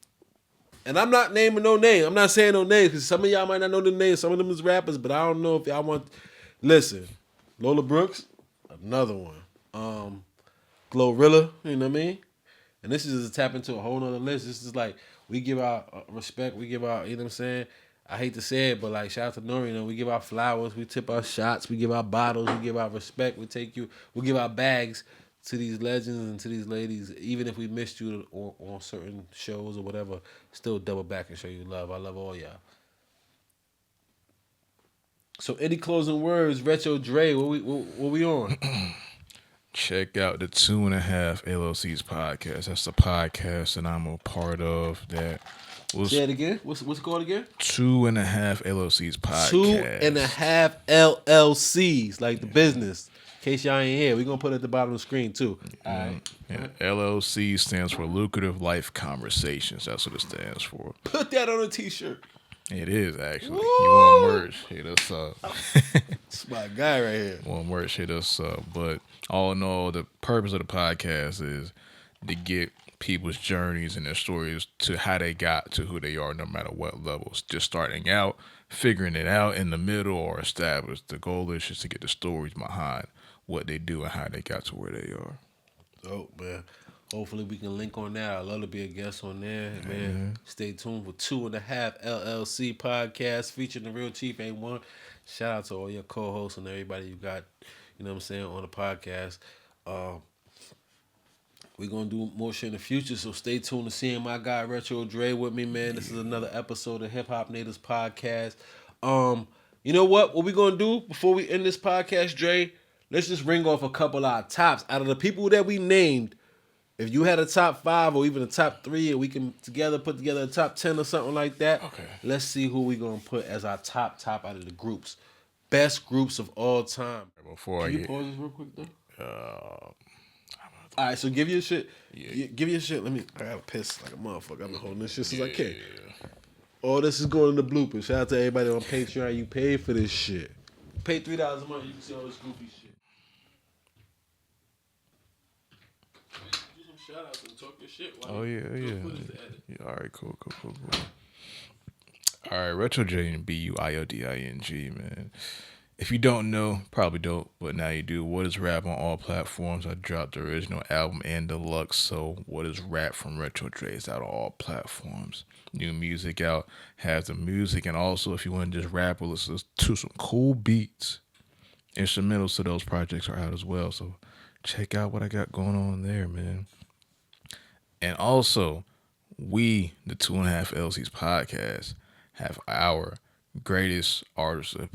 And I'm not naming no name. I'm not saying no names, because some of y'all might not know the names. Some of them is rappers, but I don't know if y'all want. Listen, Lola Brooks, another one. Glorilla, you know what I mean? And this is just a tap into a whole nother list. This is like, we give out respect. We give out, you know what I'm saying? I hate to say it, but like, shout out to Nori, you know, we give out flowers. We tip our shots. We give out bottles. We give out respect. We give out bags to these legends and to these ladies. Even if we missed you on certain shows or whatever, still double back and show you love. I love all y'all. So any closing words, Retro Dre, what we on? Check out the 2.5 LLC's podcast. That's the podcast that I'm a part of. That was Say it again. What's it called again? 2.5 LLC's podcast. 2.5 LLCs, like the business. In case y'all ain't here, we're gonna put it at the bottom of the screen too. All right. Yeah, LLC stands for Lucrative Life Conversations. That's what it stands for. Put that on a t-shirt. It is, actually. Woo! You want merch? Hit us up. That's my guy right here. Want merch? Hit us up. But all in all, the purpose of the podcast is to get people's journeys and their stories to how they got to who they are, no matter what levels. Just starting out, figuring it out in the middle, or established. The goal is just to get the stories behind what they do and how they got to where they are. Dope, man. Hopefully we can link on that. I'd love to be a guest on there. Man, stay tuned for 2.5 LLC podcast featuring the real Chief A1. Shout out to all your co-hosts and everybody you got, you know what I'm saying, on the podcast. We're going to do more shit in the future, so stay tuned to seeing my guy Retro Dre with me, man. This is another episode of Hip Hop Natives Podcast. You know what? What we going to do before we end this podcast, Dre? Let's just ring off a couple of our tops. Out of the people that we named, if you had a top 5 or even a top 3, and we can put together a top 10 or something like that, Okay. Let's see who we going to put as our top out of the groups. best groups of all time. Before Can I you get, pause this real quick though? uh, All right, so give your shit. Yeah. Give your shit. I gotta piss like a motherfucker. I've been holding this shit since I came. yeah. All this is going in the bloopers. Shout out to everybody on Patreon. You paid for this shit. Pay $3 a month. You can see all this goofy shit. Do some shout outs and talk your shit. Oh yeah, yeah. Footage to edit. Yeah. All right, cool. All right, Retro J and BUIODING, man. If you don't know, probably don't, but now you do. What is rap on all platforms? I dropped the original album and deluxe. So what is rap from Retro Dre is out on all platforms. New music out, has the music, and also if you want to just rap or listen to some cool beats, instrumentals to those projects are out as well. So check out what I got going on there, man. And also, we, the 2.5 LCs podcast, have our greatest artists of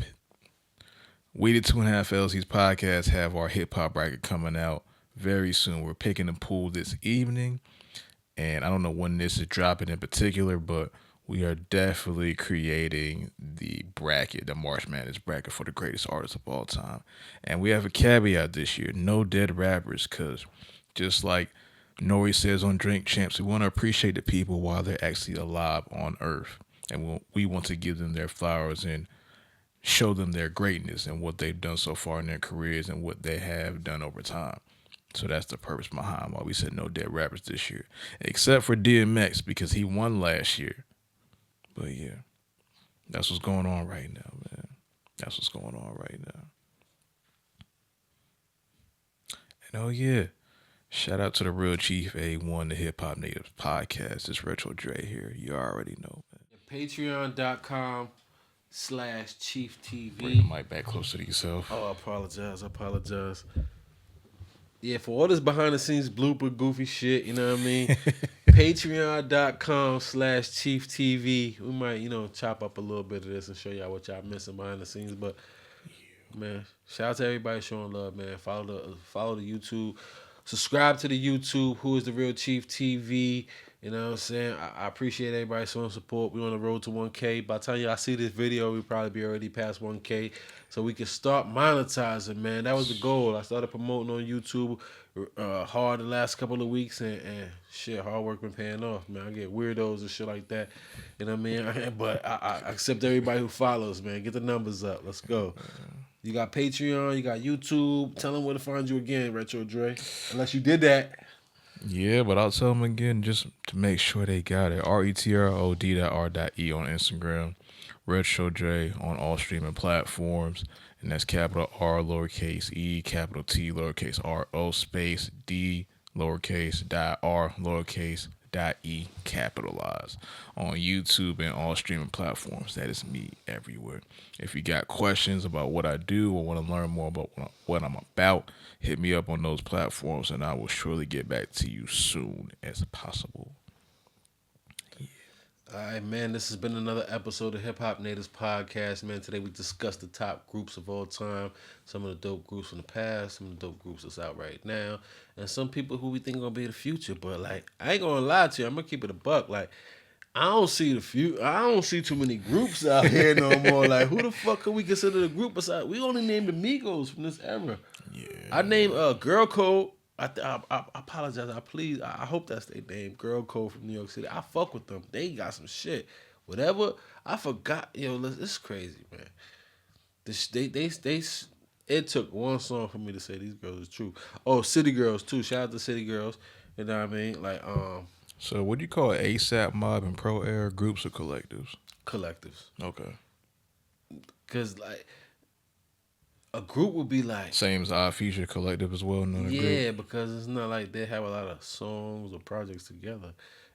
We the 2.5 LCs podcast have our hip hop bracket coming out very soon. We're picking the pool this evening, and I don't know when this is dropping in particular, but we are definitely creating the bracket, the March Madness bracket for the greatest artists of all time. And we have a caveat this year: no dead rappers, because just like Nori says on Drink Champs, we want to appreciate the people while they're actually alive on Earth, and we want to give them their flowers and show them their greatness and what they've done so far in their careers and what they have done over time. So that's the purpose behind why we said no dead rappers this year, except for DMX because he won last year. But yeah, that's what's going on right now, man. That's what's going on right now. And oh yeah, shout out to the real Chief A1, the Hip Hop Natives podcast. It's Retro Dre here. You already know, man. Patreon.com/Chief Bring the TV. mic back closer to yourself. Oh, I apologize. Yeah, for all this behind the scenes blooper goofy shit, you know what I mean? Patreon.com/Chief TV. We might, chop up a little bit of this and show y'all what y'all missing behind the scenes. But man, shout out to everybody showing love, man. Follow the YouTube. Subscribe to the YouTube, Who is the Real Chief TV. You know what I'm saying? I appreciate everybody showing support. We on the road to 1K. By the time y'all see this video, we'll probably be already past 1K. So we can start monetizing, man. That was the goal. I started promoting on YouTube hard the last couple of weeks, and shit, hard work been paying off, man. I get weirdos and shit like that. You know what I mean? But I accept everybody who follows, man. Get the numbers up. Let's go. You got Patreon, you got YouTube. Tell them where to find you again, Retro Dre. Unless you did that. Yeah, but I'll tell them again just to make sure they got it. RETROD.R.E on Instagram. Retro Dre on all streaming platforms. And that's capital R, lowercase E, capital T, lowercase R, O, space D, lowercase dot R, lowercase dot E, capitalized. On YouTube and all streaming platforms. That is me everywhere. If you got questions about what I do or want to learn more about what I'm about, hit me up on those platforms and I will surely get back to you soon as possible. All right, man, this has been another episode of Hip Hop Natives Podcast, man. Today we discussed the top groups of all time, some of the dope groups from the past, some of the dope groups that's out right now, and some people who we think are going to be the future. But, like, I ain't going to lie to you. I'm going to keep it a buck. Like, I don't see too many groups out here no more. Like, who the fuck could we consider the group besides? We only named the Migos from this era. Yeah. I named Girl Code. I apologize. I hope that's their name. Girl Code from New York City. I fuck with them. They got some shit. Whatever. I forgot. This is crazy, man. It took one song for me to say these girls is true. Oh, City Girls too. Shout out to City Girls. You know what I mean? Like So what do you call ASAP Mob and Pro Air groups or collectives? collectives. Okay. Cause like a group would be like Same as I Feature Collective as well. Another yeah, group. because it's not like they have a lot of songs or projects together.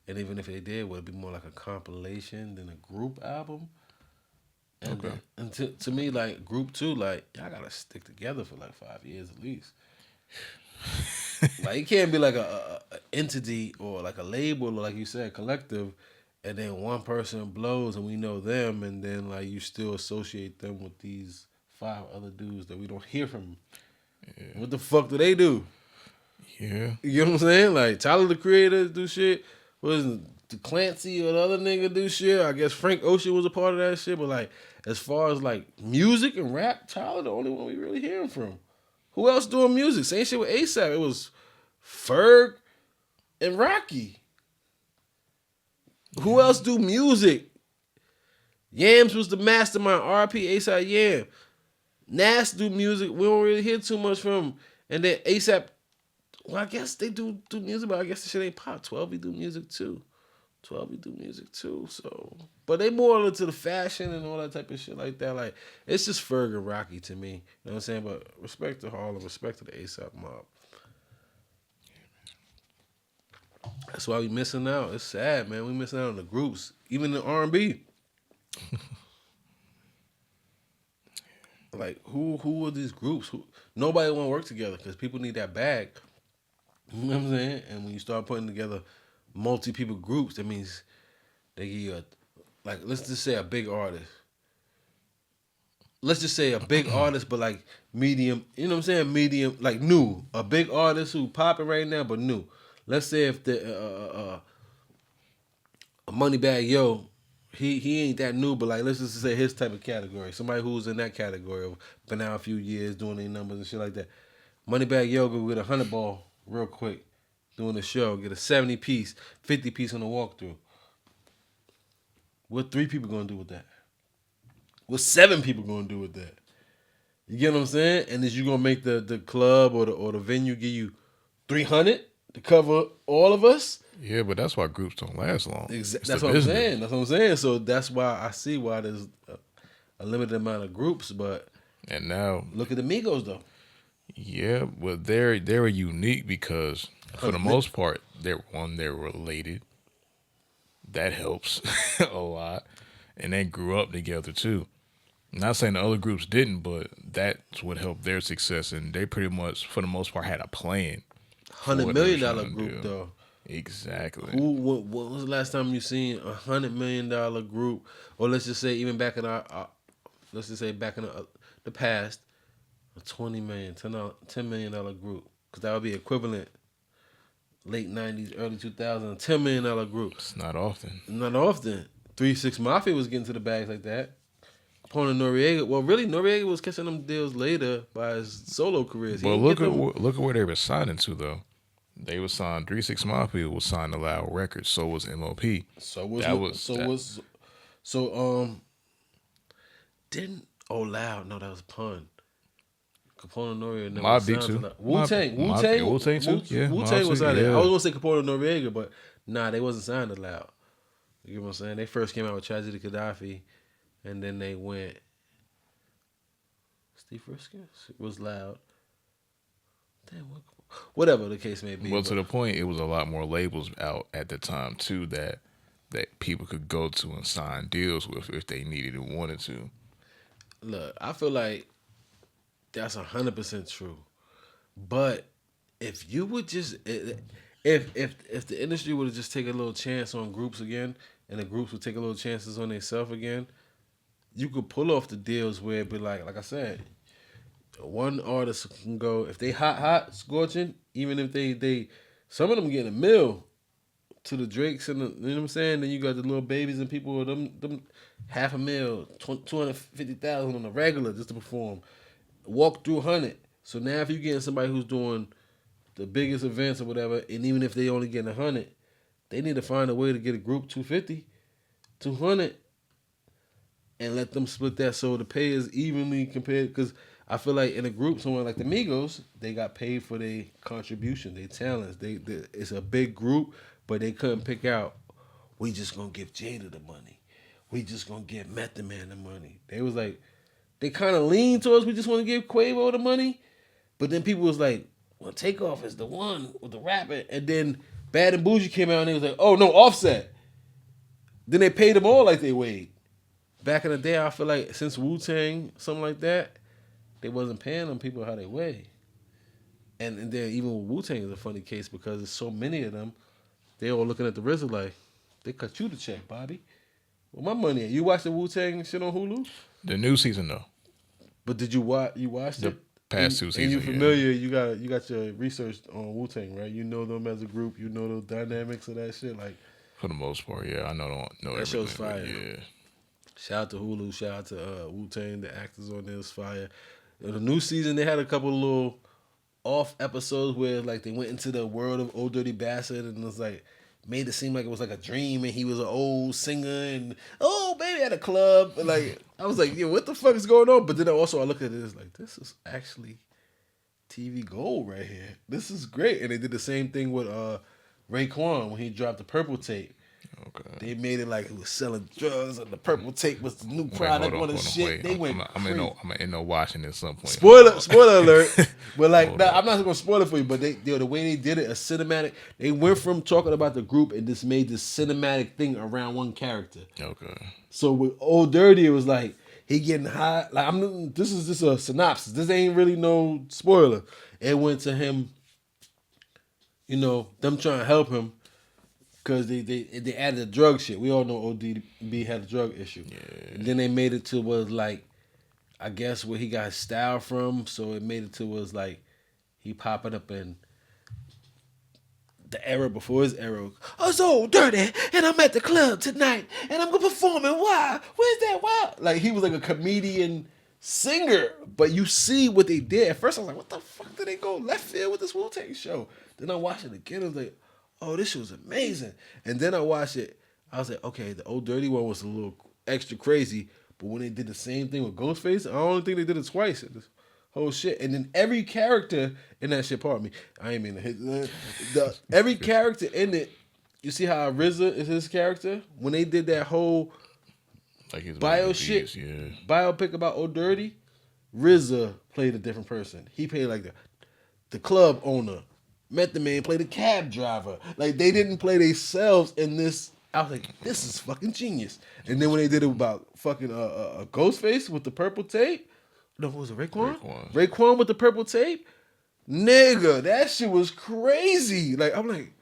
And even if they did, it would be more like a compilation than a group album. And, Okay. and to me, like group two, like y'all gotta stick together for like 5 years at least. Like it can't be like a entity or like a label or like you said, collective, and then one person blows and we know them, and then like you still associate them with these 5 other dudes that we don't hear from. Yeah. What the fuck do they do? Yeah. You know what I'm saying? Like Tyler the Creator do shit. was the Clancy or the other nigga do shit. I guess Frank Ocean was a part of that shit. But like, as far as like music and rap, Tyler the only one we really hearing from. Who else doing music? Same shit with ASAP. It was Ferg and Rocky. Who else do music? Yams was the mastermind. RP ASAP Yam. Nas do music. We don't really hear too much from him. And then ASAP, well, I guess they do music, but I guess the shit ain't pop. 12 he do music too. 12 he do music too. So, but they more into the fashion and all that type of shit like that. Like, it's just Ferg and Rocky to me. You know what I'm saying? But respect to Harlem, respect to the ASAP mob. That's why we missing out. It's sad, man. We missing out on the groups, even the R&B. Like who are these groups? Nobody want to work together because people need that bag. You know what I'm saying? And when you start putting together multi-people groups, that means they give you like, let's just say a big artist. Let's just say a big artist, but like medium. You know what I'm saying? Medium, like new. A big artist who popping right now, but new. Let's say if the Moneybag Yo, he ain't that new, but like let's just say his type of category. Somebody who's in that category of been out a few years doing their numbers and shit like that. Moneybag Yo go get 100 ball real quick, doing the show, get a 70 piece, 50 piece on the walkthrough. What 3 people gonna do with that? What 7 people gonna do with that? You get what I'm saying? And is you gonna make the club or the venue give you 300 to cover all of us? Yeah, but that's why groups don't last long. That's what I'm saying. That's what I'm saying. So that's why I see why there's a limited amount of groups. But and now look at the Migos though. Yeah, but they're unique because for the most part they're related. That helps a lot, and they grew up together too. Not saying the other groups didn't, but that's what helped their success, and they pretty much for the most part had a plan. $100 million group though. Exactly. What was the last time you seen $100 million group? Or let's just say even back in let's just say back in the past, a $20 million, $10 million group, because that would be equivalent late 90s, early 2000s, $10 million group. It's not often. Not often. 3 6 Mafia was getting to the bags like that. Capone and Noriega. Well, really, Noriega was catching them deals later by his solo careers. But look at where they were signing to though. They were signed. 3 6 Mafia was signed to Loud Records. So was MOP. Didn't Loud? No, that was a pun. Capone and Noriega never mobbdeep signed too. to Wu-Tang too. Yeah, Wu-Tang was signed. yeah. I was gonna say Capone and Noriega, but nah, they wasn't signed to Loud. You know what I'm saying? They first came out with Tragedy Gaddafi, and then they went. Steve Friskins was Loud. Damn, whatever the case may be. Well, to the point, it was a lot more labels out at the time too that people could go to and sign deals with if they needed and wanted to. Look, I feel like that's 100% true. But if you would just, if the industry would just take a little chance on groups again, and the groups would take a little chances on themselves again, you could pull off the deals where it'd be like I said, one artist can go, if they hot scorching, even if they some of them getting $1 million to the Drakes and the, you know what I'm saying. Then you got the little babies and people with them $500,000, 250,000 on the regular just to perform, walk through 100. So now if you're getting somebody who's doing the biggest events or whatever, and even if they only getting 100, they need to find a way to get a group 250, 200, and let them split that so the pay is evenly compared. Because I feel like in a group, someone like the Migos, they got paid for their contribution, their talents. It's a big group, but they couldn't pick out, we just gonna give Jada the money. We just gonna give Method Man the money. They was like, they kind of leaned towards we just want to give Quavo the money. But then people was like, well, Takeoff is the one with the rapper. And then Bad and Bougie came out and they was like, oh, no, Offset. Then they paid them all like they weighed. Back in the day, I feel like since Wu-Tang, something like that, they wasn't paying them people how they weigh. And then even with Wu-Tang is a funny case because there's so many of them, they all looking at the RZA like, they cut you the check, Bobby. Well, my money at? You watch the Wu-Tang shit on Hulu? The new season, though. But did you watch it? past 2 And seasons. you familiar? You got your research on Wu-Tang, right? You know them as a group. You know the dynamics of that shit. Like For the most part, yeah, I know that show's everything. fire. Yeah, Shout out to Hulu. Shout out to Wu-Tang. The actors on there was fire. The new season they had a couple of little off episodes where like they went into the world of Old Dirty Bastard and it was like made it seem like it was like a dream and he was an old singer and oh baby at a club and like I was like, yo, what the fuck is going on? But then I look at it as like this is actually TV gold right here. This is great. And they did the same thing with Raekwon when he dropped the purple tape. okay. They made it like he was selling drugs and the purple tape was the new Wait, product hold on on, the shit. wait. They went I'm crazy. in no watching at some point. Spoiler alert. But like, Hold nah, up. I'm not gonna spoil it for you. But the way they did it, a cinematic. They went from talking about the group and just made this cinematic thing around one character. Okay. So with Old Dirty, it was like he getting high. Like this is just a synopsis. This ain't really no spoiler. It went to him. You know, them trying to help him because they added the drug shit. We all know ODB had a drug issue. Yeah. And then they made it to was like, I guess where he got his style from. So it made it to was like he popping up in the era before his era. I was so dirty, and I'm at the club tonight, and I'm gonna perform. And why? Where's that? Why? Like he was like a comedian singer, but you see what they did. At first, I was like, what the fuck did they go left field with this Wu-Tang show? Then I watched it again. I was like, oh, this shit was amazing. And then I watched it. I was like, okay, the Old Dirty one was a little extra crazy, but when they did the same thing with Ghostface, I don't think they did it twice. Whole shit, and then every character in that shit. Pardon me, I ain't mean to hit every character in it. You see how RZA is his character when they did that whole Like his bio movies, shit, yeah. biopic about Old Dirty. RZA played a different person. He played like the club owner. Method Man played a cab driver. Like they didn't play themselves in this. I was like, this is fucking genius. And then when they did it about fucking Ghostface with the purple tape. No, what was it, Raekwon? Raekwon with the purple tape? Nigga, that shit was crazy. Like, I'm like,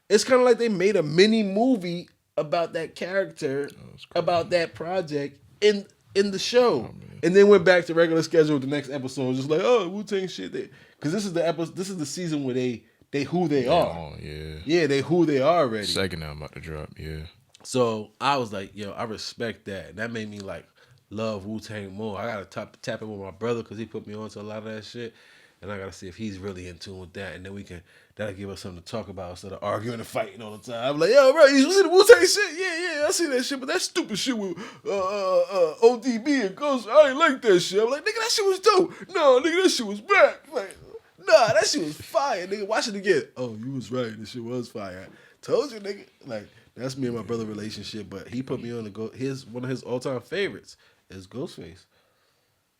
it's kind of like they made a mini movie about that character, about that project in the show. And then went back to regular schedule with the next episode. Just like, oh, Wu-Tang shit. Because this is the episode, this is the season where they who they are. Oh, yeah. Yeah, they who they are already. Second album about to drop, yeah. So I was like, yo, I respect that. That made me like love Wu-Tang more. I gotta tap in with my brother because he put me on to a lot of that shit. And I gotta see if he's really in tune with that. And then that'll give us something to talk about instead of arguing and fighting all the time. I'm like, yo, bro, you see the Wu-Tang shit? Yeah, I see that shit, but that stupid shit with ODB and Ghost, I ain't like that shit. I'm like, nigga, that shit was dope. No, nigga, that shit was back. Like, nah, that shit was fire, nigga. Watch it again. Oh, you was right. This shit was fire. Told you, nigga. Like, that's me and my brother relationship, but he put me on to go. One of his all-time favorites is Ghostface.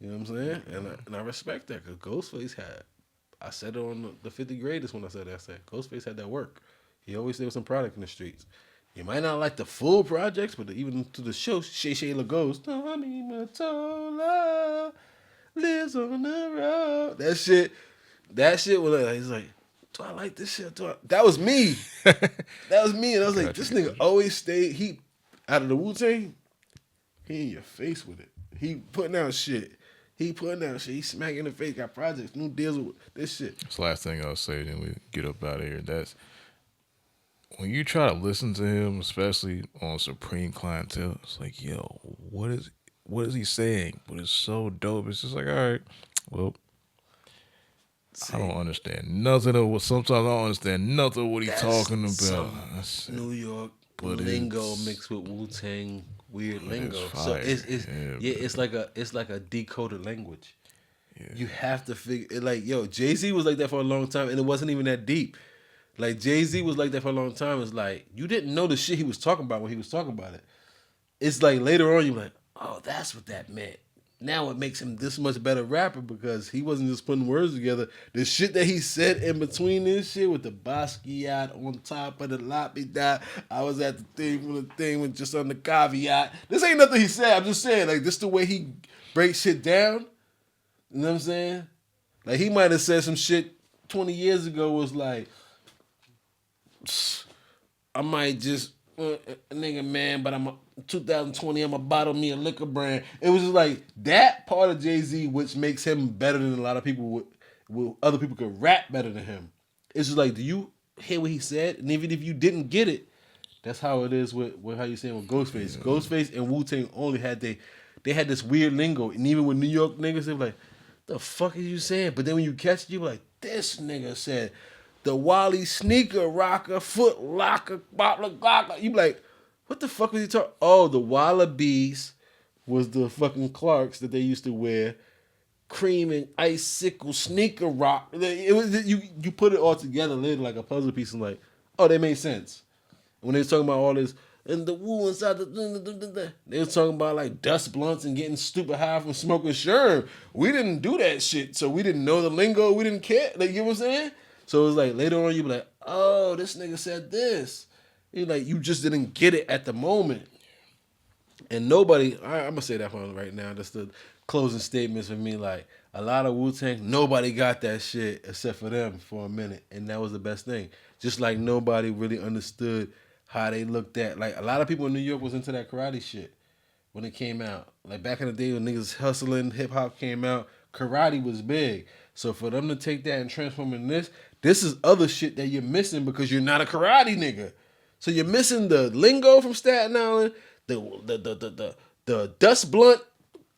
You know what I'm saying? And I respect that because Ghostface had. I said it on the 50 greatest when I said that. I said Ghostface had that work. He always there was some product in the streets. You might not like the full projects, but even to the show, Shay Shay LaGhost, Tommy Mottola lives on the road. That shit was like, he's like, do I like this shit? That was me. That was me. And I was like, this nigga always stayed, out of the Wu-Tang, he in your face with it. He putting out shit. He smacking in the face, got projects, new deals with this shit. That's the last thing I'll say, then we get up out of here. That's when you try to listen to him, especially on Supreme Clientele, it's like, yo, what is he saying? But it's so dope. It's just like, all right, well, I don't understand nothing of what. Sometimes I don't understand nothing of what he's talking about. New York lingo mixed with Wu-Tang weird lingo. So it's like a decoded language. Yeah. You have to figure it. Like, yo, Jay-Z was like that for a long time, and it wasn't even that deep. Like, Jay-Z was like that for a long time. It's like you didn't know the shit he was talking about when he was talking about it. It's like later on you're like, oh, that's what that meant. Now it makes him this much better rapper because he wasn't just putting words together. The shit that he said in between this shit with the Basquiat on top of the Lapidot. I was at the thing with just on the caveat. This ain't nothing he said. I'm just saying, like, this the way he breaks shit down. You know what I'm saying? Like, he might have said some shit 20 years ago was like, I might just nigga, man, but 2020, I'm going to bottle me a liquor brand. It was just like that part of Jay-Z, which makes him better than a lot of people other people could rap better than him. It's just like, do you hear what he said? And even if you didn't get it, that's how it is with how you saying with Ghostface. Yeah. Ghostface and Wu-Tang only had they had this weird lingo. And even with New York niggas, they were like, the fuck are you saying? But then when you catch it, you were like, this nigga said the Wally sneaker rocker, foot locker, bottler, glocker. You be like, what the fuck was he talking? Oh, the Wallabies was the fucking Clarks that they used to wear. Cream and icicle sneaker rock. It was you put it all together later like a puzzle piece and like, oh, they made sense. When they was talking about all this and the woo inside they was talking about like dust blunts and getting stupid high from smoking sherm. We didn't do that shit, so we didn't know the lingo. We didn't care. Like, you know what I'm saying? So it was like later on you be like, oh, this nigga said this. You like, you just didn't get it at the moment. And nobody, I'm gonna say that one right now. That's the closing statements for me. Like, a lot of Wu-Tang, nobody got that shit except for them for a minute, and that was the best thing. Just like nobody really understood how they looked at. Like, a lot of people in New York was into that karate shit when it came out. Like, back in the day when niggas hustling, hip hop came out, karate was big. So for them to take that and transform in this is other shit that you're missing because you're not a karate nigga. So you're missing the lingo from Staten Island, the dust blunt,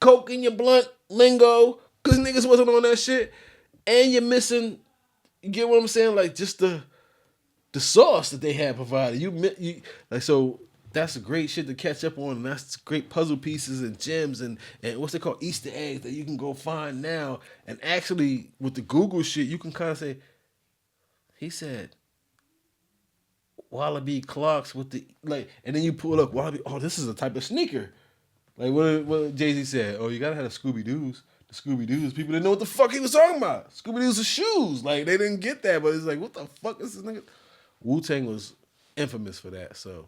coke in your blunt lingo, because niggas wasn't on that shit. And you're missing, you get what I'm saying? Like, just the sauce that they had provided. You like, so that's great shit to catch up on, and that's great puzzle pieces and gems and what's they call Easter eggs that you can go find now. And actually, with the Google shit, you can kind of say, he said Wallaby Clarks with the, like, and then you pull up Wallaby, oh, this is a type of sneaker. Like, what Jay-Z said, oh, you gotta have the Scooby-Doos. The Scooby-Doos, people didn't know what the fuck he was talking about. Scooby-Doos are shoes. Like, they didn't get that, but it's like, what the fuck is this nigga? Wu-Tang was infamous for that, so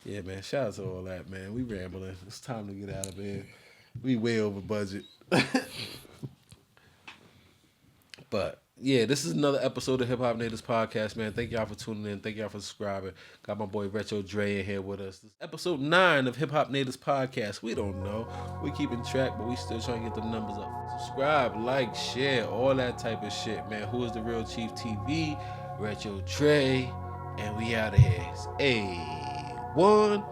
yeah, man, shout out to all that, man. We rambling. It's time to get out of here. We way over budget. But yeah, this is another episode of Hip Hop Natives Podcast, man. Thank y'all for tuning in. Thank y'all for subscribing. Got my boy Retro Dre in here with us. This is episode 9 of Hip Hop Natives Podcast. We don't know. We keeping track, but we still trying to get the numbers up. Subscribe, like, share, all that type of shit, man. Who is the Real Chief TV? Retro Dre. And we out of here. Hey, one.